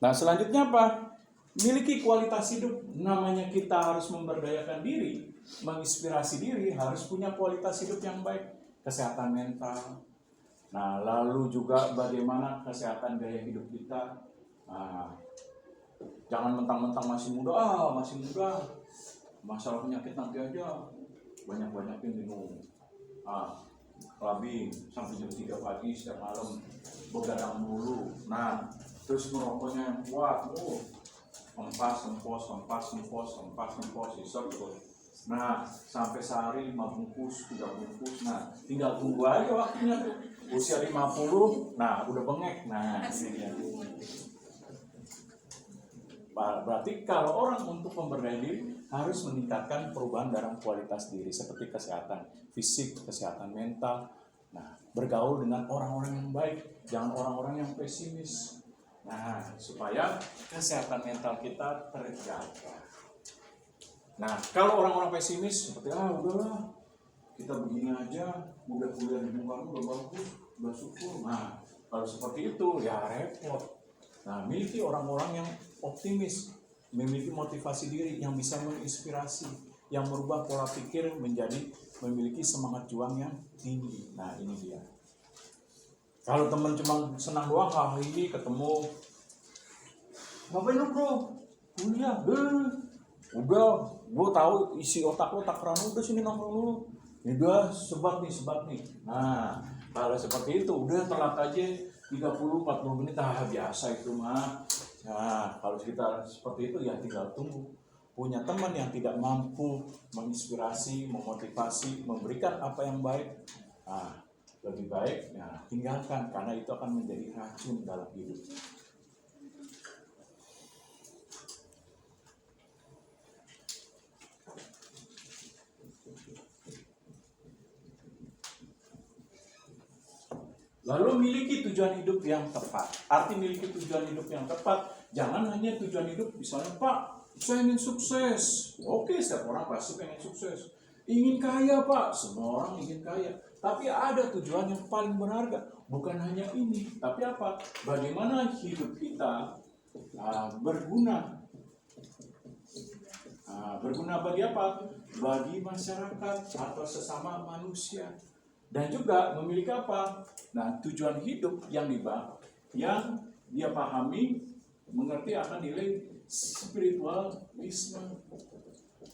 Nah, selanjutnya apa? Miliki kualitas hidup. Namanya kita harus memberdayakan diri, menginspirasi diri, harus punya kualitas hidup yang baik. Kesehatan mental. Nah, lalu juga bagaimana kesehatan gaya hidup kita. Jangan mentang-mentang masih muda, masalah penyakit nanti aja. Banyak-banyakin minum. Labing sampai jam 3 pagi setiap malam, begadang dulu. Nah, terus merokoknya yang kuat, empas, isep terus. Nah, sampai sehari 5 bungkus, 3 bungkus. Nah, tinggal tunggu aja waktunya tuh. Usia 50, nah udah bengek. Nah, ini dia. Berarti kalau orang untuk pemberdayaan diri harus meningkatkan perubahan dalam kualitas diri seperti kesehatan fisik, kesehatan mental. Nah, bergaul dengan orang-orang yang baik, jangan orang-orang yang pesimis. Nah, supaya kesehatan mental kita terjaga. Nah, kalau orang-orang pesimis seperti udahlah, kita begini aja, udah kuliah di Bung Karno udah bagus, udah syukur. Nah, kalau seperti itu ya repot. Nah, miliki orang-orang yang optimis, memiliki motivasi diri yang bisa menginspirasi, yang merubah pola pikir menjadi memiliki semangat juang yang tinggi. Nah, ini dia. Kalau teman cuma senang doang, hari ini ketemu, ngapain lu bro? Kuliah, udah, gue tahu isi otak lo tak kerana udah sini nongkrong dulu. Ini udah sebat nih. Nah, kalau seperti itu udah telat aja 30-40 menit, biasa itu mah. Nah, kalau kita seperti itu ya tinggal tunggu. Punya teman yang tidak mampu menginspirasi, memotivasi, memberikan apa yang baik, lebih baik ya tinggalkan, karena itu akan menjadi racun dalam hidup. Lalu miliki tujuan hidup yang tepat. Arti miliki tujuan hidup yang tepat, jangan hanya tujuan hidup misalnya, Pak, saya ingin sukses. Oke, setiap orang pasti pengen sukses. Ingin kaya, Pak, semua orang ingin kaya. Tapi ada tujuan yang paling berharga, bukan hanya ini, tapi apa? Bagaimana hidup kita berguna. Berguna bagi apa? Bagi masyarakat atau sesama manusia. Dan juga memiliki apa? Nah, tujuan hidup yang dia pahami, mengerti akan nilai spiritualisme.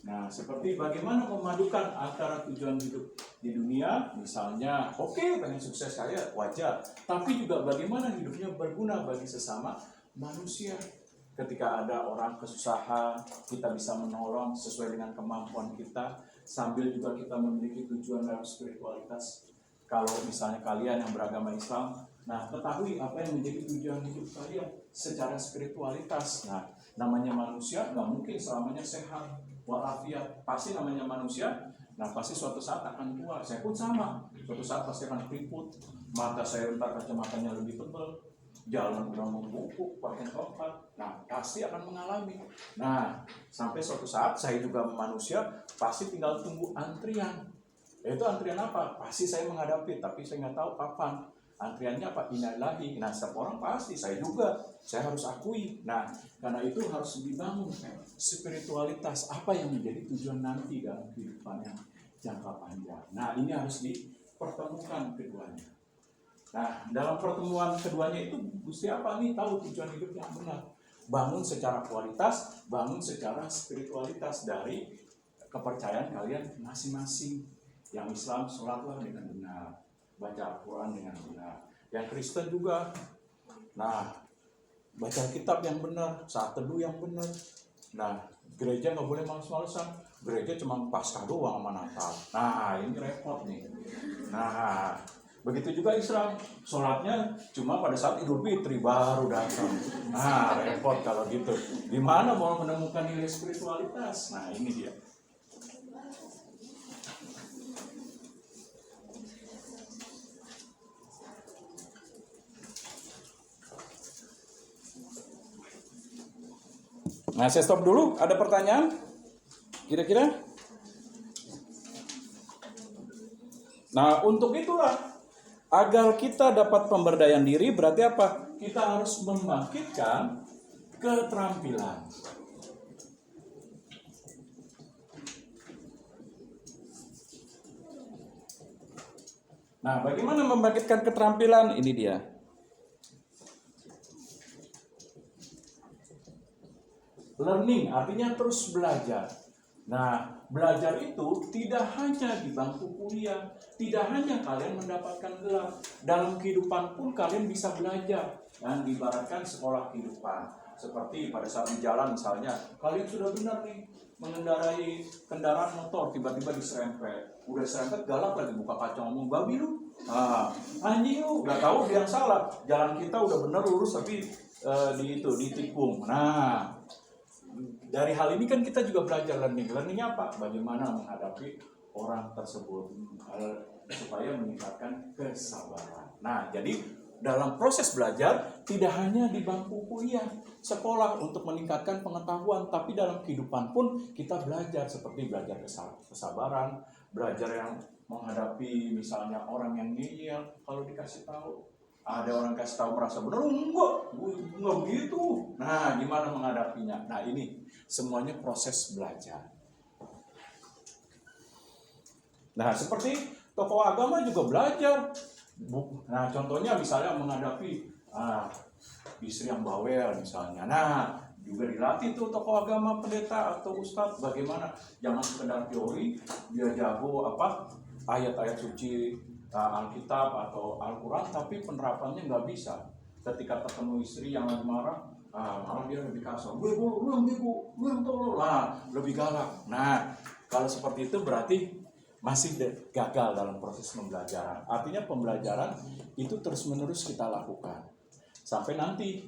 Nah, seperti bagaimana memadukan antara tujuan hidup di dunia, misalnya, pengen sukses kaya, wajar. Tapi juga bagaimana hidupnya berguna bagi sesama manusia. Ketika ada orang kesusahan, kita bisa menolong sesuai dengan kemampuan kita, sambil juga kita memiliki tujuan dalam spiritualitas. Kalau misalnya kalian yang beragama Islam, ketahui apa yang menjadi tujuan hidup kalian secara spiritualitas. Nah, namanya manusia nggak mungkin selamanya sehat walafiat. Pasti namanya manusia, pasti suatu saat akan tua. Saya pun sama, suatu saat pasti akan keriput. Mata saya entar kacamatanya lebih tebal, jalan udah membungkuk, pakai tongkat. Pasti akan mengalami. Sampai suatu saat saya juga manusia, pasti tinggal tunggu antrian. Itu antrian apa? Pasti saya menghadapi, tapi saya nggak tahu kapan. Antriannya apa? Innalillahi. Setiap orang pasti, saya juga. Saya harus akui. Karena itu harus dibangun spiritualitas. Apa yang menjadi tujuan nanti dalam kehidupan yang jangka panjang. Ini harus dipertemukan keduanya. Dalam pertemuan keduanya itu mesti apa nih? Tahu tujuan hidup yang benar. Bangun secara kualitas, bangun secara spiritualitas dari kepercayaan kalian masing-masing. Yang Islam sholatlah dengan benar, baca Al-Quran dengan benar. Yang Kristen juga, nah baca kitab yang benar, saat teduh yang benar. Nah gereja nggak boleh males-malesan, gereja cuma Paskah doang sama Natal. Nah ini repot nih. Nah begitu juga Islam, sholatnya cuma pada saat Idul Fitri baru datang. Nah repot kalau gitu. Gimana mau menemukan nilai spiritualitas? Nah ini dia. Nah, saya stop dulu. Ada pertanyaan? Kira-kira? Nah, untuk itulah, agar kita dapat pemberdayaan diri, berarti apa? Kita harus membangkitkan keterampilan. Nah, bagaimana membangkitkan keterampilan? Ini dia. Learning artinya terus belajar. Nah, belajar itu tidak hanya di bangku kuliah, tidak hanya kalian mendapatkan gelar. Dalam kehidupan pun kalian bisa belajar. Dan diibaratkan sekolah kehidupan. Seperti pada saat di jalan misalnya, kalian sudah benar nih mengendarai kendaraan motor, tiba-tiba diserempet. Udah serempet, galak lagi buka kaca ngomong, babi lu. Anjing lu, gak tahu dia yang salah. Jalan kita udah benar lurus tapi ditikung. Nah, dari hal ini kan kita juga belajar learning. Learningnya apa? Bagaimana menghadapi orang tersebut supaya meningkatkan kesabaran. Nah, jadi dalam proses belajar tidak hanya di bangku kuliah, sekolah untuk meningkatkan pengetahuan, tapi dalam kehidupan pun kita belajar seperti belajar kesabaran, belajar yang menghadapi misalnya orang yang ngeyel kalau dikasih tahu. Ada orang kasih tahu merasa benar, enggak begitu. Nah, gimana menghadapinya? Nah, ini semuanya proses belajar. Nah, seperti tokoh agama juga belajar. Nah, contohnya misalnya menghadapi istri yang bawel misalnya. Nah, juga dilatih tuh tokoh agama, pendeta atau ustadz bagaimana jangan sekedar teori, dia jago ayat-ayat suci Alkitab atau Al-Quran, tapi penerapannya nggak bisa. Ketika ketemu istri yang lagi marah, malah dia lebih kasar. Lu yang tolol lah, lebih galak. Nah, kalau seperti itu berarti masih gagal dalam proses pembelajaran. Artinya pembelajaran itu terus-menerus kita lakukan. Sampai nanti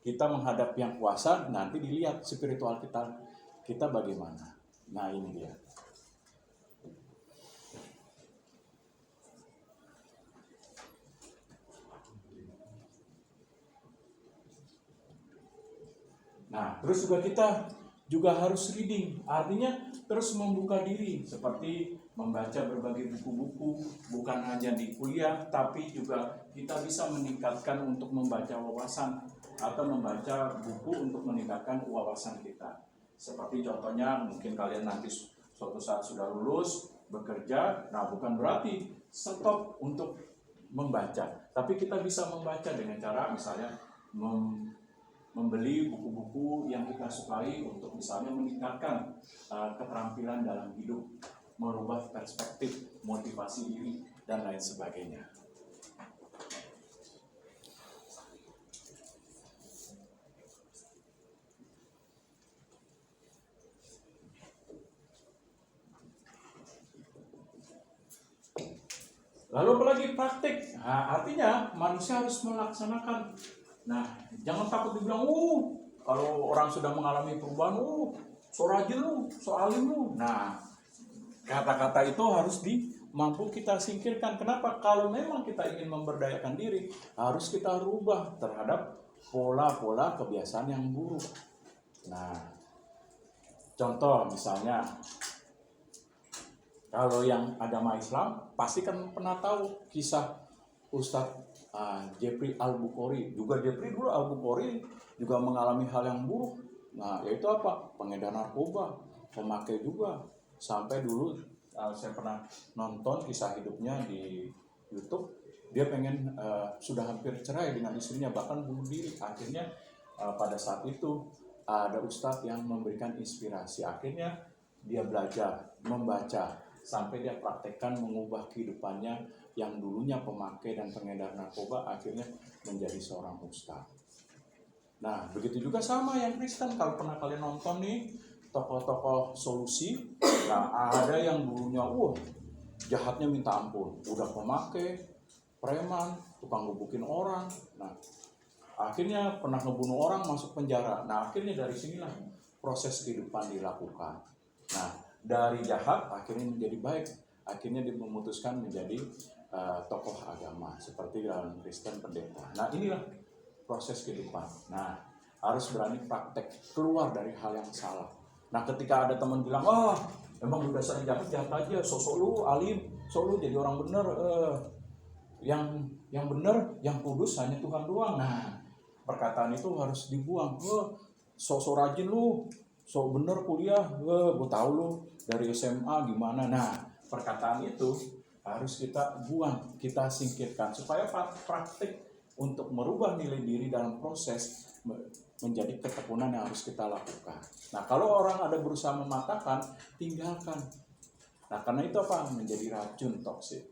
kita menghadap yang kuasa, nanti dilihat spiritual kita bagaimana. Nah, ini dia. Nah, terus juga kita juga harus reading, artinya terus membuka diri, seperti membaca berbagai buku-buku, bukan hanya di kuliah, tapi juga kita bisa meningkatkan untuk membaca wawasan, atau membaca buku untuk meningkatkan wawasan kita. Seperti contohnya, mungkin kalian nanti suatu saat sudah lulus, bekerja, nah bukan berarti stop untuk membaca, tapi kita bisa membaca dengan cara misalnya membeli buku-buku yang kita sukai untuk misalnya meningkatkan keterampilan dalam hidup, merubah perspektif, motivasi diri, dan lain sebagainya. Lalu apalagi praktik? Nah, artinya manusia harus melaksanakan. Nah, jangan takut dibilang, kalau orang sudah mengalami perubahan, so rajin lu, so alim lu. Nah, kata-kata itu harus mampu kita singkirkan. Kenapa? Kalau memang kita ingin memberdayakan diri, harus kita rubah terhadap pola-pola kebiasaan yang buruk. Nah, contoh misalnya, kalau yang agama Islam, pasti kan pernah tahu kisah Ustadz Jeffrey Al-Bukhari. Juga Jeffrey dulu Al-Bukhari juga mengalami hal yang buruk. Nah, yaitu apa? Pengedar narkoba, pemakai juga. Sampai dulu saya pernah nonton kisah hidupnya di YouTube. Dia pengen sudah hampir cerai dengan istrinya, bahkan bunuh diri. Akhirnya pada saat itu ada ustadz yang memberikan inspirasi. Akhirnya dia belajar, membaca. sampai dia praktekkan mengubah kehidupannya yang dulunya pemakai dan pengedar narkoba akhirnya menjadi seorang ustaz. Nah, begitu juga sama yang Kristen. Kalau pernah kalian nonton nih tokoh-tokoh solusi, nah ada yang dulunya jahatnya minta ampun, udah pemakai, preman, tukang gebukin orang. Nah, akhirnya pernah ngebunuh orang, masuk penjara. Nah, akhirnya dari sinilah proses kehidupan dilakukan. Nah, dari jahat akhirnya menjadi baik. Akhirnya dia memutuskan menjadi tokoh agama seperti dalam Kristen pendeta. Nah, inilah proses kehidupan. Nah, harus berani praktek keluar dari hal yang salah. Nah, ketika ada teman bilang, emang lu dasar jahat aja, sosok lu alim, sosok lu jadi orang bener, yang bener, yang kudus hanya Tuhan doang. Nah, perkataan itu harus dibuang. Sok rajin lu, sok bener kuliah, gue tahu lu dari SMA gimana. Nah, perkataan itu harus kita buang, kita singkirkan supaya praktik untuk merubah nilai diri dalam proses menjadi ketekunan yang harus kita lakukan. Nah, kalau orang ada berusaha mematahkan, tinggalkan. Nah, karena itu apa? Menjadi racun toksik.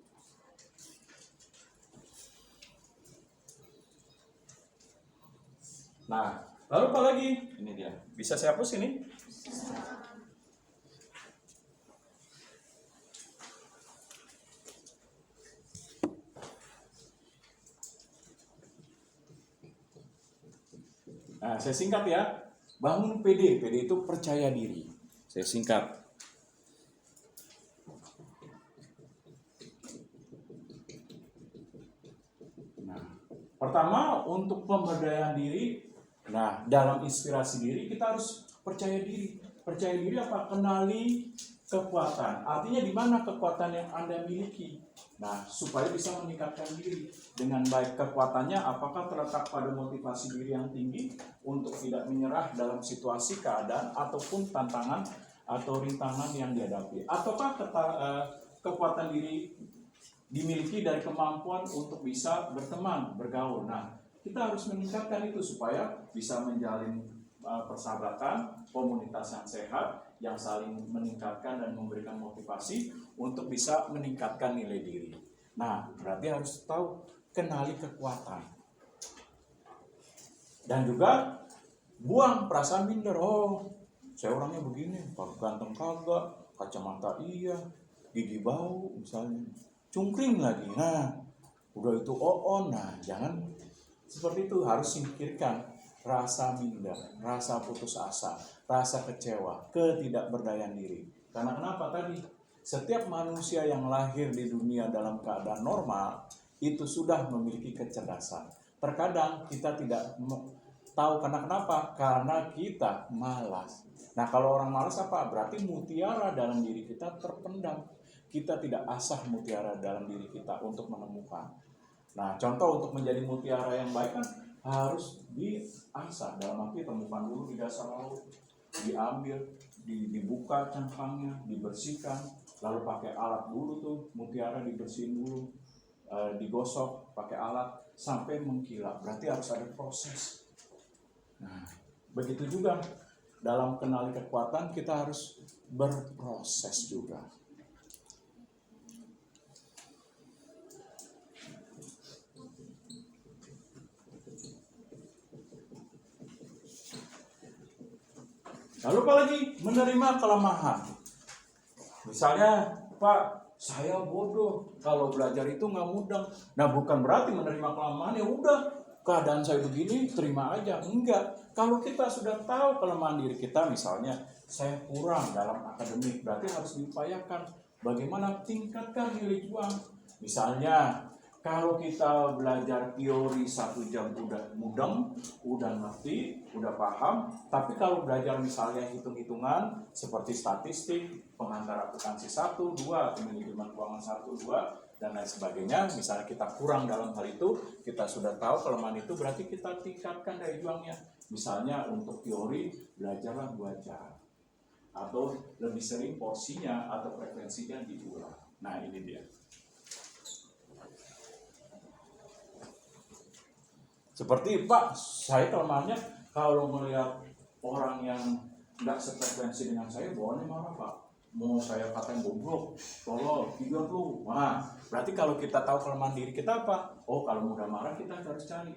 Nah, lalu apa lagi? Ini dia. Bisa saya hapus ini? Nah, saya singkat ya. Bangun PD. PD itu percaya diri. Saya singkat. Nah, pertama untuk pemberdayaan diri. Nah, dalam inspirasi diri kita harus percaya diri. Percaya diri apa? Kenali kekuatan. Artinya di mana kekuatan yang Anda miliki. Nah, supaya bisa meningkatkan diri dengan baik. Kekuatannya apakah terletak pada motivasi diri yang tinggi untuk tidak menyerah dalam situasi, keadaan, ataupun tantangan atau rintangan yang dihadapi. Ataukah kekuatan diri dimiliki dari kemampuan untuk bisa berteman, bergaul. Nah, kita harus meningkatkan itu supaya bisa menjalin persahabatan, komunitas yang sehat, yang saling meningkatkan dan memberikan motivasi untuk bisa meningkatkan nilai diri. Nah, berarti harus tahu, kenali kekuatan. Dan juga buang perasaan minder. Saya orangnya begini, ganteng kagak, kacamata iya, gigi bau misalnya, cungkring lagi. Nah, udah itu nah jangan seperti itu. Harus singkirkan rasa minder, rasa putus asa, rasa kecewa, ketidakberdayaan diri. Karena kenapa tadi? Setiap manusia yang lahir di dunia dalam keadaan normal itu sudah memiliki kecerdasan. Terkadang kita tidak tahu karena kenapa? Karena kita malas. Nah, kalau orang malas apa? Berarti mutiara dalam diri kita terpendam. Kita tidak asah mutiara dalam diri kita untuk menemukan. Nah, contoh untuk menjadi mutiara yang baik kan harus diasah. Dalam arti temukan dulu di dasar laut, diambil, dibuka cangkangnya, dibersihkan, lalu pakai alat dulu tuh, mutiara dibersihin dulu, digosok pakai alat sampai mengkilap. Berarti harus ada proses. Nah, begitu juga dalam kenali kekuatan kita harus berproses juga. Lalu apa lagi? Menerima kelemahan. Misalnya, Pak, saya bodoh. Kalau belajar itu nggak mudah. Nah, bukan berarti menerima kelemahan ya udah keadaan saya begini, terima aja. Enggak. Kalau kita sudah tahu kelemahan diri kita, misalnya saya kurang dalam akademik, berarti harus diupayakan bagaimana tingkatkan nilai juang. Misalnya, kalau kita belajar teori 1 jam udah mudeng, udah ngerti, udah paham, tapi kalau belajar misalnya hitung-hitungan seperti statistik, pengantar akuntansi 1, 2, manajemen keuangan 1, 2, dan lain sebagainya, misalnya kita kurang dalam hal itu, kita sudah tahu kelemahan itu, berarti kita tingkatkan daya juangnya. Misalnya untuk teori, belajarlah 2 jam. Atau lebih sering porsinya atau frekuensinya diulang. Nah, ini dia. Seperti, Pak, saya kelemahannya kalau melihat orang yang nggak sefrekuensi dengan saya, bawaannya marah, Pak. mau saya katakan goblok, tolol, tidur lu. Nah, berarti kalau kita tahu kelemahan diri kita apa? Oh, kalau mudah marah kita harus cari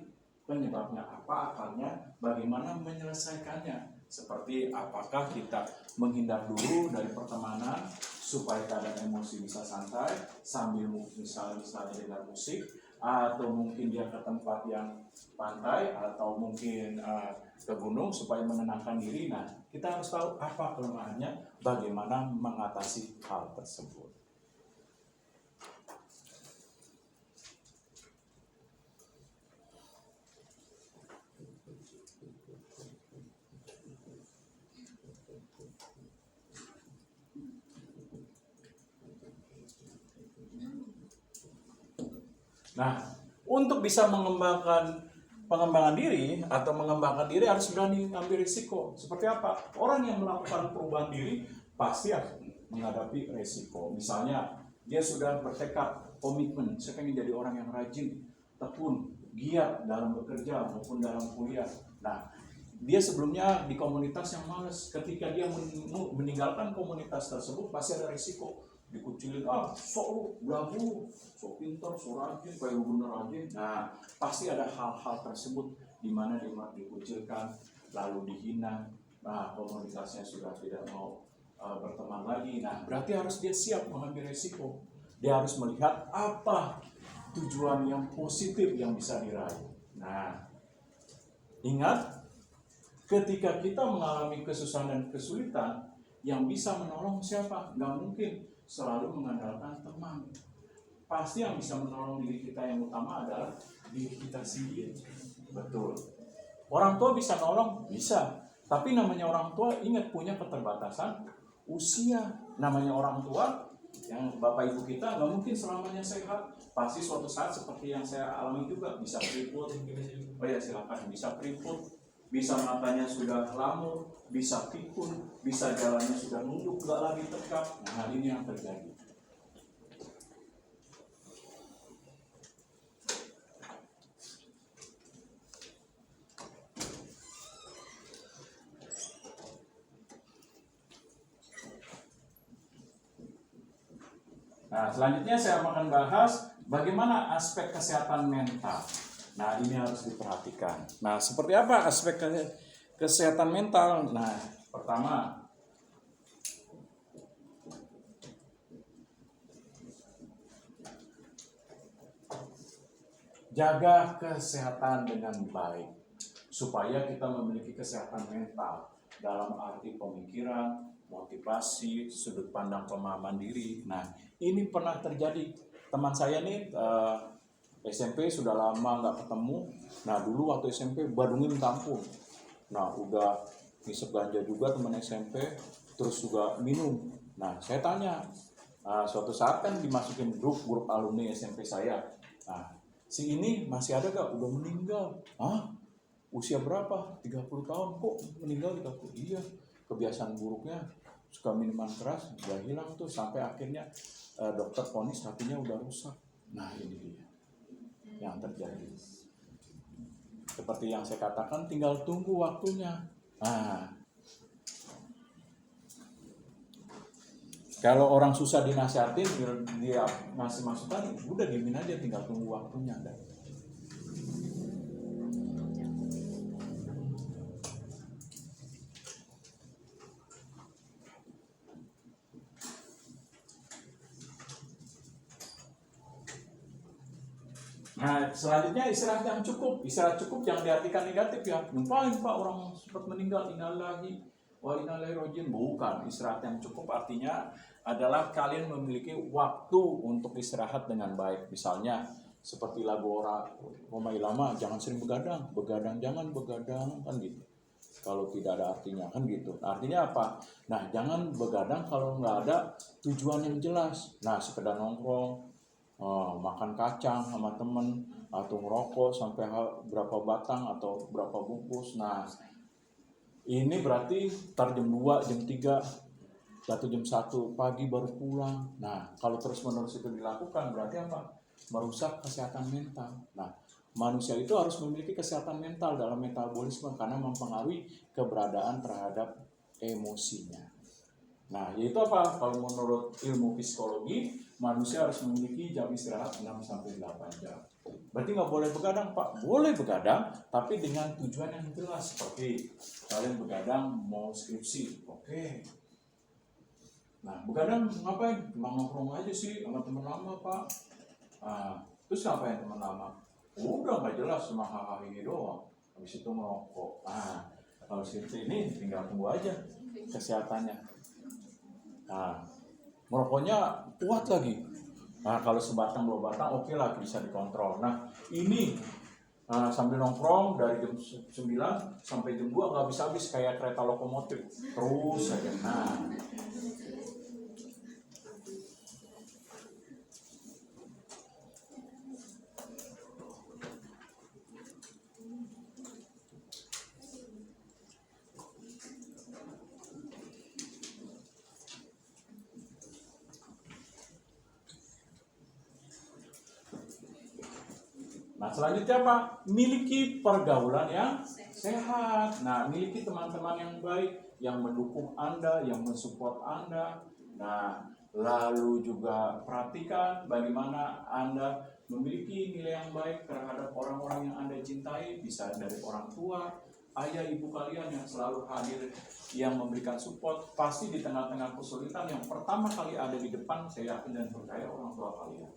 penyebabnya apa, akarnya, bagaimana menyelesaikannya. Seperti apakah kita menghindar dulu dari pertemanan supaya keadaan emosi bisa santai sambil misalnya dengan musik, atau mungkin dia ke tempat yang pantai, atau mungkin ke gunung supaya menenangkan diri. Nah, kita harus tahu apa kelemahannya, bagaimana mengatasi hal tersebut. Nah, untuk bisa pengembangan diri atau mengembangkan diri harus berani ambil risiko. Seperti apa? Orang yang melakukan perubahan diri pasti akan menghadapi risiko. Misalnya, dia sudah bertekad, komitmen, saya ingin jadi orang yang rajin, tekun, giat dalam bekerja maupun dalam kuliah. Nah, dia sebelumnya di komunitas yang malas. Ketika dia meninggalkan komunitas tersebut, pasti ada risiko. Dikucilin, sok lu, belagu, sok pintar, sok rajin, kayak lu bener rajin. Nah, pasti ada hal-hal tersebut di mana dia dikucilkan, lalu dihina. Nah, komunitasnya sudah tidak mau berteman lagi. Nah, berarti harus dia siap mengambil resiko. Dia harus melihat apa tujuan yang positif yang bisa diraih. Nah, ingat, ketika kita mengalami kesusahan dan kesulitan, yang bisa menolong siapa? Nggak mungkin selalu mengandalkan teman. Pasti yang bisa menolong diri kita yang utama adalah diri kita sendiri. Betul. Orang tua bisa nolong? Bisa. Tapi namanya orang tua, ingat, punya keterbatasan usia. Namanya orang tua, yang bapak ibu kita nggak mungkin selamanya sehat. Pasti suatu saat seperti yang saya alami juga, bisa keriput. Oh ya, silakan. Bisa keriput, bisa matanya sudah lamur, bisa pikun, bisa jalannya sudah nunduk, nggak lagi tegak. Nah, ini yang terjadi. Nah, selanjutnya saya akan bahas bagaimana aspek kesehatan mental. Nah, ini harus diperhatikan. Nah, seperti apa aspek kesehatan mental? Nah, pertama, jaga kesehatan dengan baik supaya kita memiliki kesehatan mental dalam arti pemikiran, motivasi, sudut pandang pemahaman diri. Nah, ini pernah terjadi. Teman saya nih SMP sudah lama nggak ketemu. Nah, dulu waktu SMP badungin kampung. Nah, udah ngisep ganja juga teman SMP, terus juga minum. Nah, saya tanya, suatu saat kan dimasukin grup alumni SMP saya. Nah, si ini masih ada gak? Udah meninggal. Usia berapa? 30 tahun. Kok meninggal 30? Iya, kebiasaan buruknya suka minuman keras, udah hilang tuh. Sampai akhirnya dokter vonis hatinya udah rusak. Nah, ini dia yang terjadi. Seperti yang saya katakan, tinggal tunggu waktunya. Nah, kalau orang susah dinasihatin, dia ngasih masukan, udah diemin aja, tinggal tunggu waktunya. Nah, selanjutnya istirahat yang cukup. Istirahat cukup jangan diartikan negatif ya. Ngapain Pak orang sempat meninggal, innalillahi wa inna ilaihi raji'un. Bukan. Istirahat yang cukup artinya adalah kalian memiliki waktu untuk istirahat dengan baik. Misalnya seperti lagu Rhoma Irama, jangan sering begadang, jangan begadang, kan gitu. Kalau tidak ada artinya, kan gitu. Artinya apa? Nah, jangan begadang kalau nggak ada tujuan yang jelas. Nah, sekedar nongkrong, makan kacang sama temen, atau ngerokok sampai berapa batang atau berapa bungkus. Nah, ini berarti ntar jam 2, jam 3, atau jam 1 pagi baru pulang. Nah, kalau terus-menerus itu dilakukan berarti apa? Merusak kesehatan mental. Nah, manusia itu harus memiliki kesehatan mental dalam metabolisme karena mempengaruhi keberadaan terhadap emosinya. Nah, yaitu apa? Kalau menurut ilmu psikologi, manusia harus memiliki jam istirahat 6-8 jam. Berarti nggak boleh begadang, Pak? Boleh begadang, tapi dengan tujuan yang jelas. Seperti kalian begadang mau skripsi, oke. Nah, begadang ngapain? Cuma nongkrong aja sih sama teman lama, Pak. Nah, terus ngapain teman lama? Udah nggak jelas, cuma hahaha doang. Habis itu merokok. Nah, kalau seperti ini tinggal tunggu aja kesehatannya. Nah, merokoknya kuat lagi. Nah, kalau sebatang 2 batang oke lah, bisa dikontrol. Nah, ini sambil nongkrong dari jam 9 sampai jam 2 nggak habis-habis kayak kereta lokomotif. Terus saja. Nah, Nah, selanjutnya apa? Miliki pergaulan yang sehat. Nah, miliki teman-teman yang baik, yang mendukung Anda, yang mensupport Anda. Nah, lalu juga perhatikan bagaimana Anda memiliki nilai yang baik terhadap orang-orang yang Anda cintai, bisa dari orang tua, ayah, ibu kalian yang selalu hadir, yang memberikan support. Pasti di tengah-tengah kesulitan yang pertama kali ada di depan, saya yakin dan percaya orang tua kalian.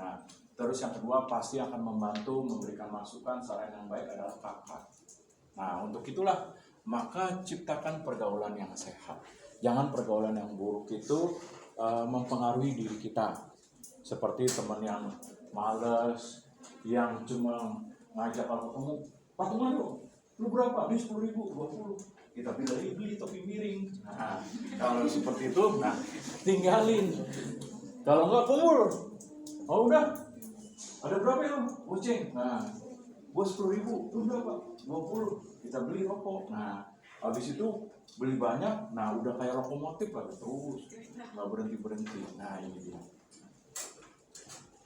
Nah, terus yang kedua pasti akan membantu memberikan masukan, saran yang baik adalah kakak. Nah, untuk itulah maka ciptakan pergaulan yang sehat. Jangan pergaulan yang buruk itu mempengaruhi diri kita. Seperti teman yang malas, yang cuma ngajak kalau ketemu, patungan dong, lu berapa? Ini 10.000, 20. Kita beli topi miring. Nah, kalau seperti itu, nah tinggalin. Kalau enggak kumpul. Oh udah, ada berapa ya? Goceng. Nah, gua 10.000, lu berapa? 20. Kita beli rokok. Nah, habis itu beli banyak. Nah, udah kayak lokomotif lah terus, nggak berhenti. Nah, ini dia.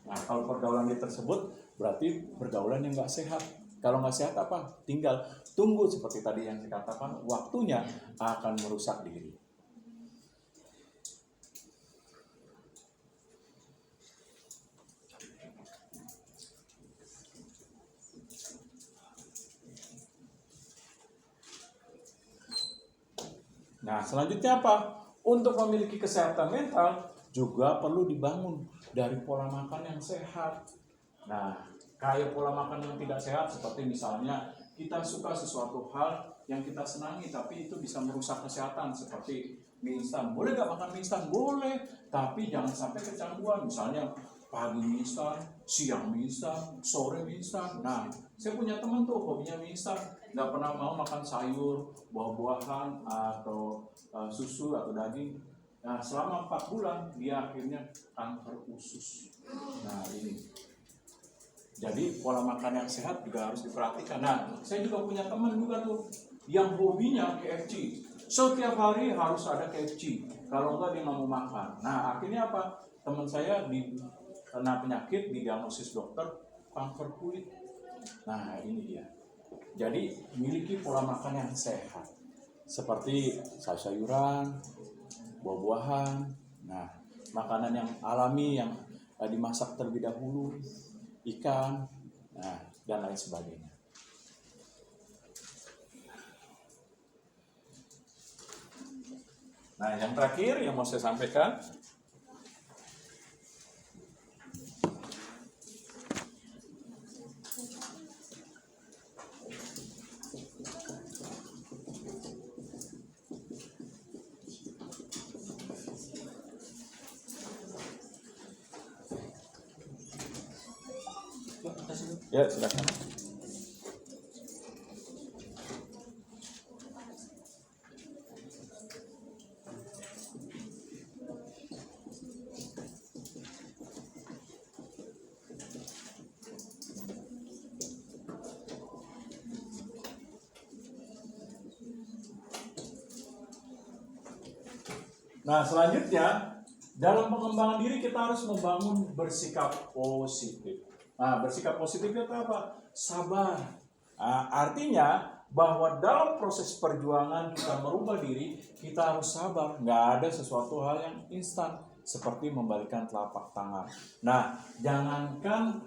Nah, kalau pergaulan tersebut berarti pergaulan yang nggak sehat. Kalau nggak sehat apa? Tinggal tunggu seperti tadi yang saya katakan, waktunya akan merusak diri. Nah, selanjutnya apa? Untuk memiliki kesehatan mental juga perlu dibangun dari pola makan yang sehat. Nah, kayak pola makan yang tidak sehat seperti misalnya kita suka sesuatu hal yang kita senangi tapi itu bisa merusak kesehatan seperti mie instan. Boleh nggak makan mie instan? Boleh, tapi jangan sampai kecanduan. Misalnya pagi mie instan, siang mie instan, sore mie instan. Nah, saya punya teman tuh hobinya mie instan, nggak pernah mau makan sayur, buah-buahan atau susu atau daging. Nah, selama 4 bulan dia akhirnya kanker usus. Nah, ini. Jadi pola makan yang sehat juga harus diperhatikan. Nah, saya juga punya teman juga tuh yang hobinya KFC. Setiap hari harus ada KFC. Kalau enggak dia nggak mau makan. Nah, akhirnya apa? Teman saya kena penyakit, didiagnosis dokter kanker kulit. Nah, ini dia. Jadi miliki pola makan yang sehat, seperti sayur-sayuran, buah-buahan, nah makanan yang alami yang dimasak terlebih dahulu, ikan, nah dan lain sebagainya. Nah, yang terakhir yang mau saya sampaikan, ya silakan. Nah, selanjutnya dalam pengembangan diri kita harus membangun bersikap positif. Nah, bersikap positif itu apa? Sabar. Nah, artinya bahwa dalam proses perjuangan kita merubah diri, kita harus sabar. Nggak ada sesuatu hal yang instan, seperti membalikan telapak tangan. Nah, jangankan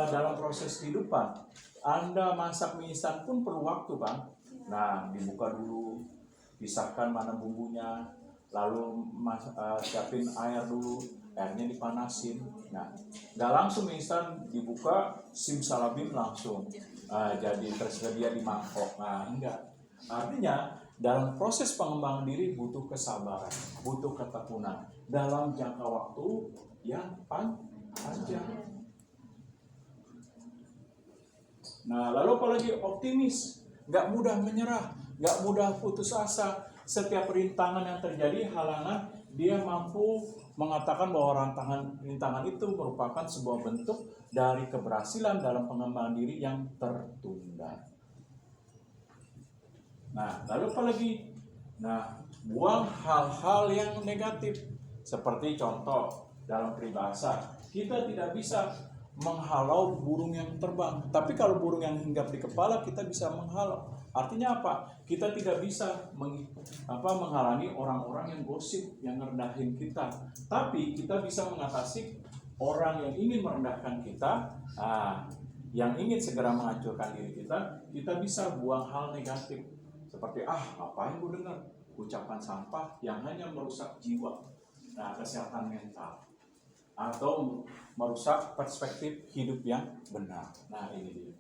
dalam proses kehidupan, Anda masak mie instan pun perlu waktu kan. Nah, dibuka dulu, pisahkan mana bumbunya, lalu siapin air dulu, airnya dipanasin. Nah, nggak langsung mie instan dibuka, simsalabim langsung jadi tersedia di mangkok. Nah, enggak. Artinya dalam proses pengembangan diri butuh kesabaran, butuh ketekunan dalam jangka waktu yang panjang. Nah, lalu apalagi optimis, nggak mudah menyerah, nggak mudah putus asa. Setiap rintangan yang terjadi, halangan, dia mampu mengatakan bahwa rintangan itu merupakan sebuah bentuk dari keberhasilan dalam pengembangan diri yang tertunda. Nah, lalu apalagi? Nah, buang hal-hal yang negatif. Seperti contoh dalam peribahasa, kita tidak bisa menghalau burung yang terbang, tapi kalau burung yang hinggap di kepala kita bisa menghalau. Artinya apa? Kita tidak bisa menghalangi orang-orang yang gosip, yang ngerendahin kita, tapi kita bisa mengatasi orang yang ingin merendahkan kita, yang ingin segera menghancurkan diri kita. Kita bisa buang hal negatif seperti apa yang gue dengar, ucapan sampah yang hanya merusak jiwa, kesehatan mental, atau merusak perspektif hidup yang benar. Nah, ini dia.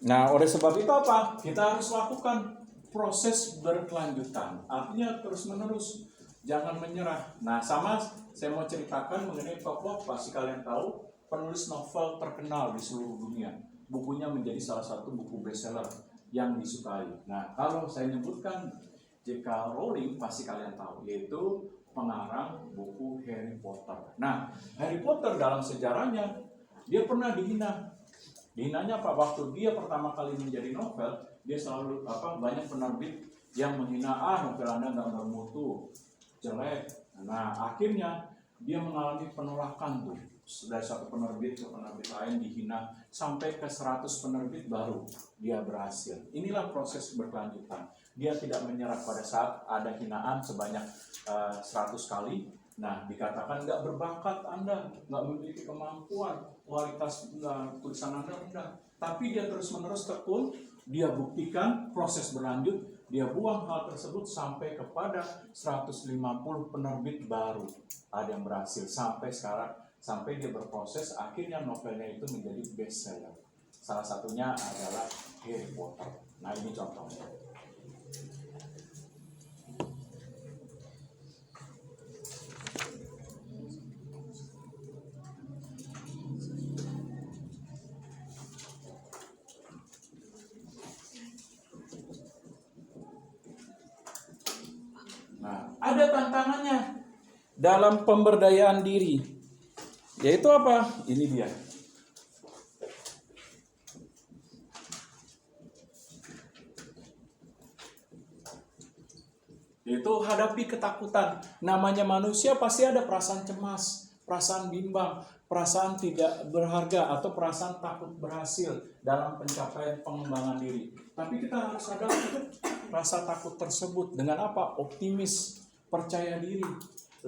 Nah, oleh sebab itu apa? Kita harus lakukan proses berkelanjutan. Artinya terus-menerus, jangan menyerah. Nah, sama saya mau ceritakan mengenai tokoh, pasti kalian tahu, penulis novel terkenal di seluruh dunia. Bukunya menjadi salah satu buku bestseller yang disukai. Nah, kalau saya nyebutkan J.K. Rowling, pasti kalian tahu, yaitu pengarang buku Harry Potter. Nah, Harry Potter dalam sejarahnya, dia pernah dihina. Dihinanya apa? Waktu dia pertama kali menjadi novel, dia selalu banyak penerbit yang menghina, novel Anda nggak bermutu, jelek. Nah, akhirnya dia mengalami penolakan tuh. Dari satu penerbit ke penerbit lain dihina, sampai ke 100 penerbit baru dia berhasil. Inilah proses berkelanjutan. Dia tidak menyerah pada saat ada hinaan sebanyak 100 kali. Nah, dikatakan nggak berbakat Anda, nggak memiliki kemampuan, kualitas tulisan Anda rendah. Tapi dia terus-menerus tekun, dia buktikan, proses berlanjut, dia buang hal tersebut sampai kepada 150 penerbit baru. Ada yang berhasil sampai sekarang, sampai dia berproses, akhirnya novelnya itu menjadi bestseller. Salah satunya adalah Harry Potter. Nah, ini contohnya. Nah, ada tantangannya dalam pemberdayaan diri, yaitu apa? Ini dia. Yaitu hadapi ketakutan. Namanya manusia pasti ada perasaan cemas, perasaan bimbang, perasaan tidak berharga, atau perasaan takut berhasil dalam pencapaian pengembangan diri. Tapi kita harus hadapi rasa takut tersebut dengan apa? Optimis, percaya diri,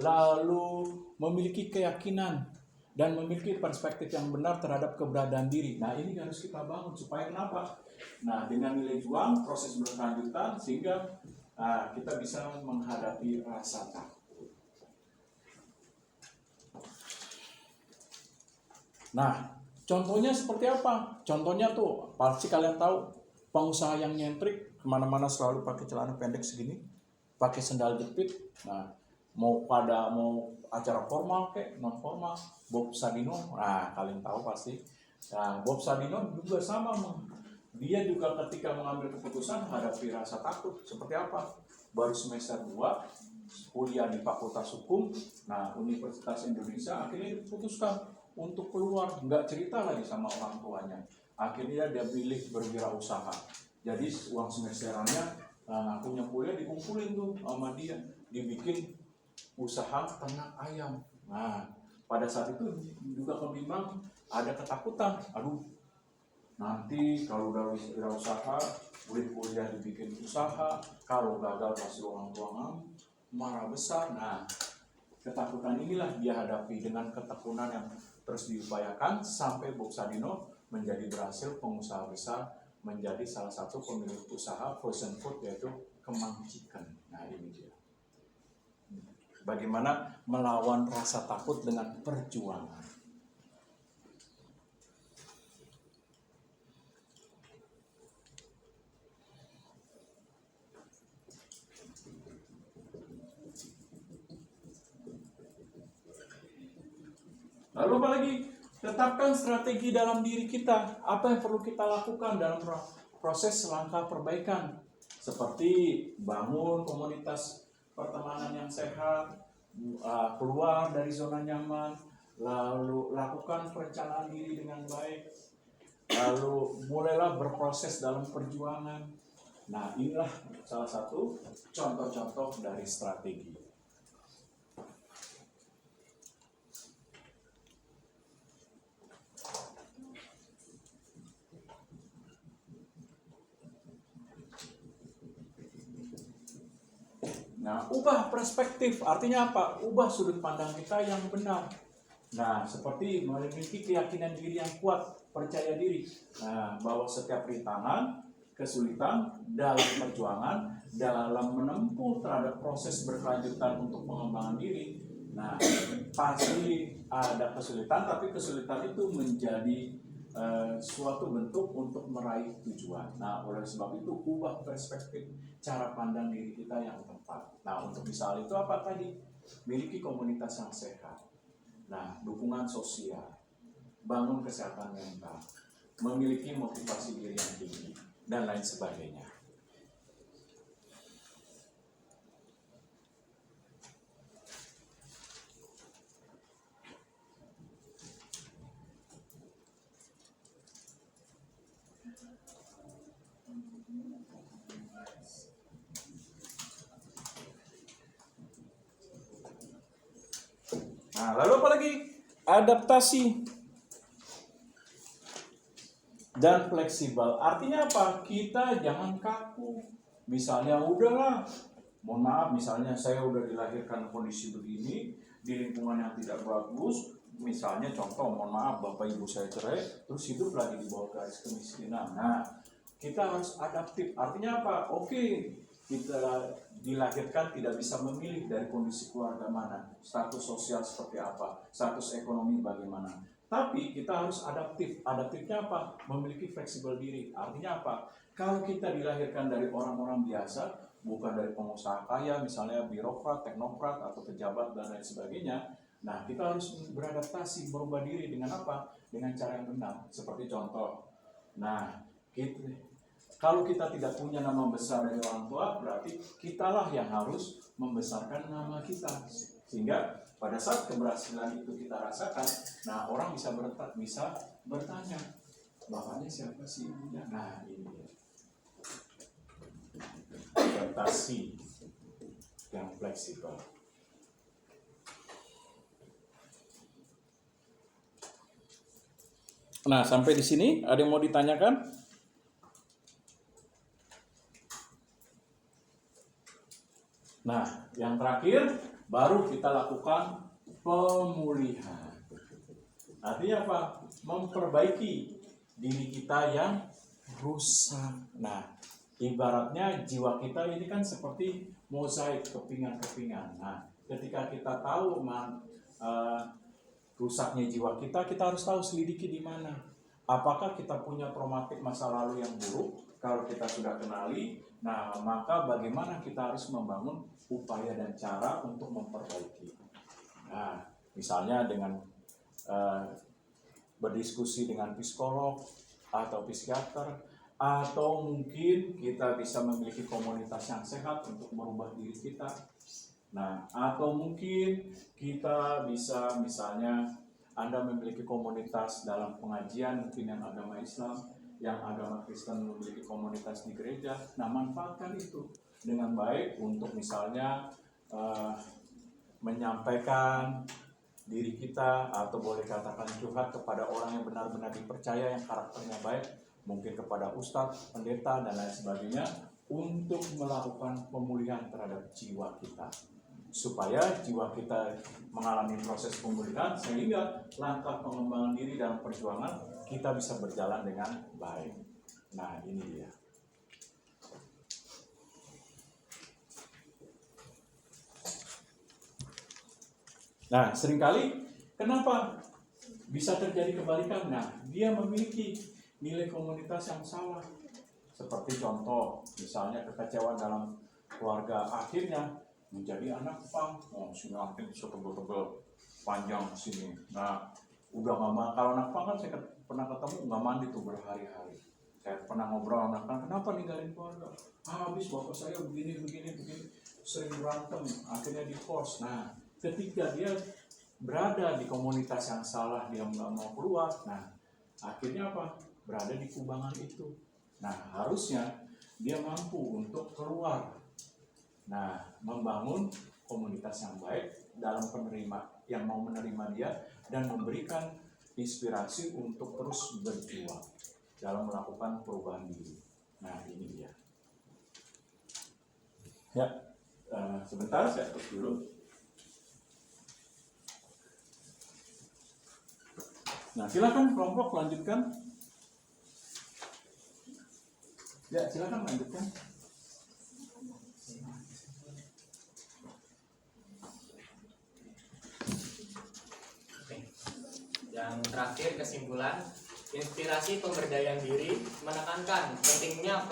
lalu memiliki keyakinan dan memiliki perspektif yang benar terhadap keberadaan diri. Nah, ini harus kita bangun supaya kenapa? Nah, dengan nilai juang, proses berkelanjutan, sehingga kita bisa menghadapi rasa takut. Nah, contohnya seperti apa? Contohnya tuh, pasti kalian tahu, pengusaha yang nyentrik, kemana-mana selalu pakai celana pendek segini, pakai sendal jepit. Nah, mau acara formal kayak non formal, Bob Sadino, kalian tahu pasti. Nah, Bob Sadino juga sama, dia juga ketika mengambil keputusan hadapi rasa takut. Seperti apa? Baru semester 2 kuliah di Fakultas Hukum, Universitas Indonesia, akhirnya diputuskan untuk keluar, nggak cerita lagi sama orang tuanya. Akhirnya dia pilih berwirausaha. Jadi uang semesterannya, ngakunya kuliah dikumpulin tuh sama dia, dibikin usaha ternak ayam. Nah, pada saat itu juga kebimbang, ada ketakutan. Aduh, nanti kalau udah usaha, boleh kuliah dibikin usaha, kalau gagal pasti orang tua marah besar. Nah, ketakutan inilah dia hadapi dengan ketekunan yang terus diupayakan sampai Bu Sadino menjadi berhasil pengusaha besar, menjadi salah satu pemilik usaha frozen food yaitu Kemang Chicken. Nah, ini dia. Bagaimana melawan rasa takut dengan perjuangan. Lalu apa lagi? Tetapkan strategi dalam diri kita. Apa yang perlu kita lakukan dalam proses langkah perbaikan? Seperti bangun komunitas pertemanan yang sehat, keluar dari zona nyaman, lalu lakukan perencanaan diri dengan baik, lalu mulailah berproses dalam perjuangan. Nah, inilah salah satu contoh-contoh dari strategi. Nah, ubah perspektif, artinya apa? Ubah sudut pandang kita yang benar. Nah, seperti memiliki keyakinan diri yang kuat, percaya diri. Nah, bahwa setiap rintangan, kesulitan dalam perjuangan, dalam menempuh terhadap proses berkelanjutan untuk pengembangan diri. Nah, pasti ada kesulitan, tapi kesulitan itu menjadi suatu bentuk untuk meraih tujuan. Nah, oleh sebab itu ubah perspektif, cara pandang diri kita yang tepat. Nah, untuk bisa itu apa tadi? Miliki komunitas yang sehat. Nah, dukungan sosial, bangun kesehatan mental, memiliki motivasi diri yang tinggi, dan lain sebagainya. Nah, lalu apa lagi? Adaptasi dan fleksibel. Artinya apa? Kita jangan kaku. Misalnya udahlah, mohon maaf, misalnya saya udah dilahirkan kondisi begini, di lingkungan yang tidak bagus, misalnya contoh, mohon maaf, bapak ibu saya cerai, terus hidup lagi di bawah garis kemiskinan. Nah, kita harus adaptif. Artinya apa? Oke, kita dilahirkan tidak bisa memilih dari kondisi keluarga mana, status sosial seperti apa, status ekonomi bagaimana. Tapi kita harus adaptif. Adaptifnya apa? Memiliki fleksibel diri. Artinya apa? Kalau kita dilahirkan dari orang-orang biasa, bukan dari pengusaha kaya, misalnya birokrat, teknokrat, atau pejabat, dan lain sebagainya, nah kita harus beradaptasi, berubah diri dengan apa? Dengan cara yang benar. Seperti contoh, nah kalau kita tidak punya nama besar dari orang tua, berarti kitalah yang harus membesarkan nama kita. Sehingga pada saat keberhasilan itu kita rasakan, nah orang bisa bertanya, bapaknya siapa sih, ibunya? Nah, ini dia. Adaptasi yang fleksibel. Nah, sampai di sini ada yang mau ditanyakan? Nah, yang terakhir baru kita lakukan pemulihan. Artinya apa? Memperbaiki diri kita yang rusak. Nah, ibaratnya jiwa kita ini kan seperti mozaik, kepingan-kepingan. Nah, ketika kita tahu rusaknya jiwa kita harus tahu selidiki di mana. Apakah kita punya traumatik masa lalu yang buruk? Kalau kita sudah kenali, nah maka bagaimana kita harus membangun upaya dan cara untuk memperbaiki. Nah, misalnya dengan berdiskusi dengan psikolog atau psikiater, atau mungkin kita bisa memiliki komunitas yang sehat untuk merubah diri kita. Nah, atau mungkin kita bisa, misalnya Anda memiliki komunitas dalam pengajian mungkin yang agama Islam, yang agama Kristen memiliki komunitas di gereja. Nah, manfaatkan itu dengan baik untuk misalnya menyampaikan diri kita, atau boleh katakan curhat kepada orang yang benar-benar dipercaya, yang karakternya baik, mungkin kepada ustadz, pendeta, dan lain sebagainya, untuk melakukan pemulihan terhadap jiwa kita, supaya jiwa kita mengalami proses pemulihan, sehingga langkah pengembangan diri dalam perjuangan kita bisa berjalan dengan baik. Nah, ini dia. Nah, seringkali kenapa bisa terjadi kebalikan? Nah, dia memiliki nilai komunitas yang salah. Seperti contoh, misalnya kekecewaan dalam keluarga, akhirnya menjadi anak pang. Oh, sini nanti bisa tebel-tebel panjang sini. Nah, udah nggak mandi. Kalau anak pang kan saya pernah ketemu nggak mandi tuh berhari-hari. Saya pernah ngobrol sama anak pang, kenapa ninggalin keluarga? Habis bapak saya begini, sering berantem, akhirnya divorce. Nah, ketika dia berada di komunitas yang salah, dia nggak mau keluar. Nah, akhirnya apa? Berada di kubangan itu. Nah, harusnya dia mampu untuk keluar. Nah, membangun komunitas yang baik dalam penerima, yang mau menerima dia dan memberikan inspirasi untuk terus berjuang dalam melakukan perubahan diri. Nah, ini dia. Ya, sebentar saya tutup dulu. Nah, silakan kelompok lanjutkan. Ya, silakan lanjutkan. Yang terakhir, kesimpulan, inspirasi pemberdayaan diri menekankan pentingnya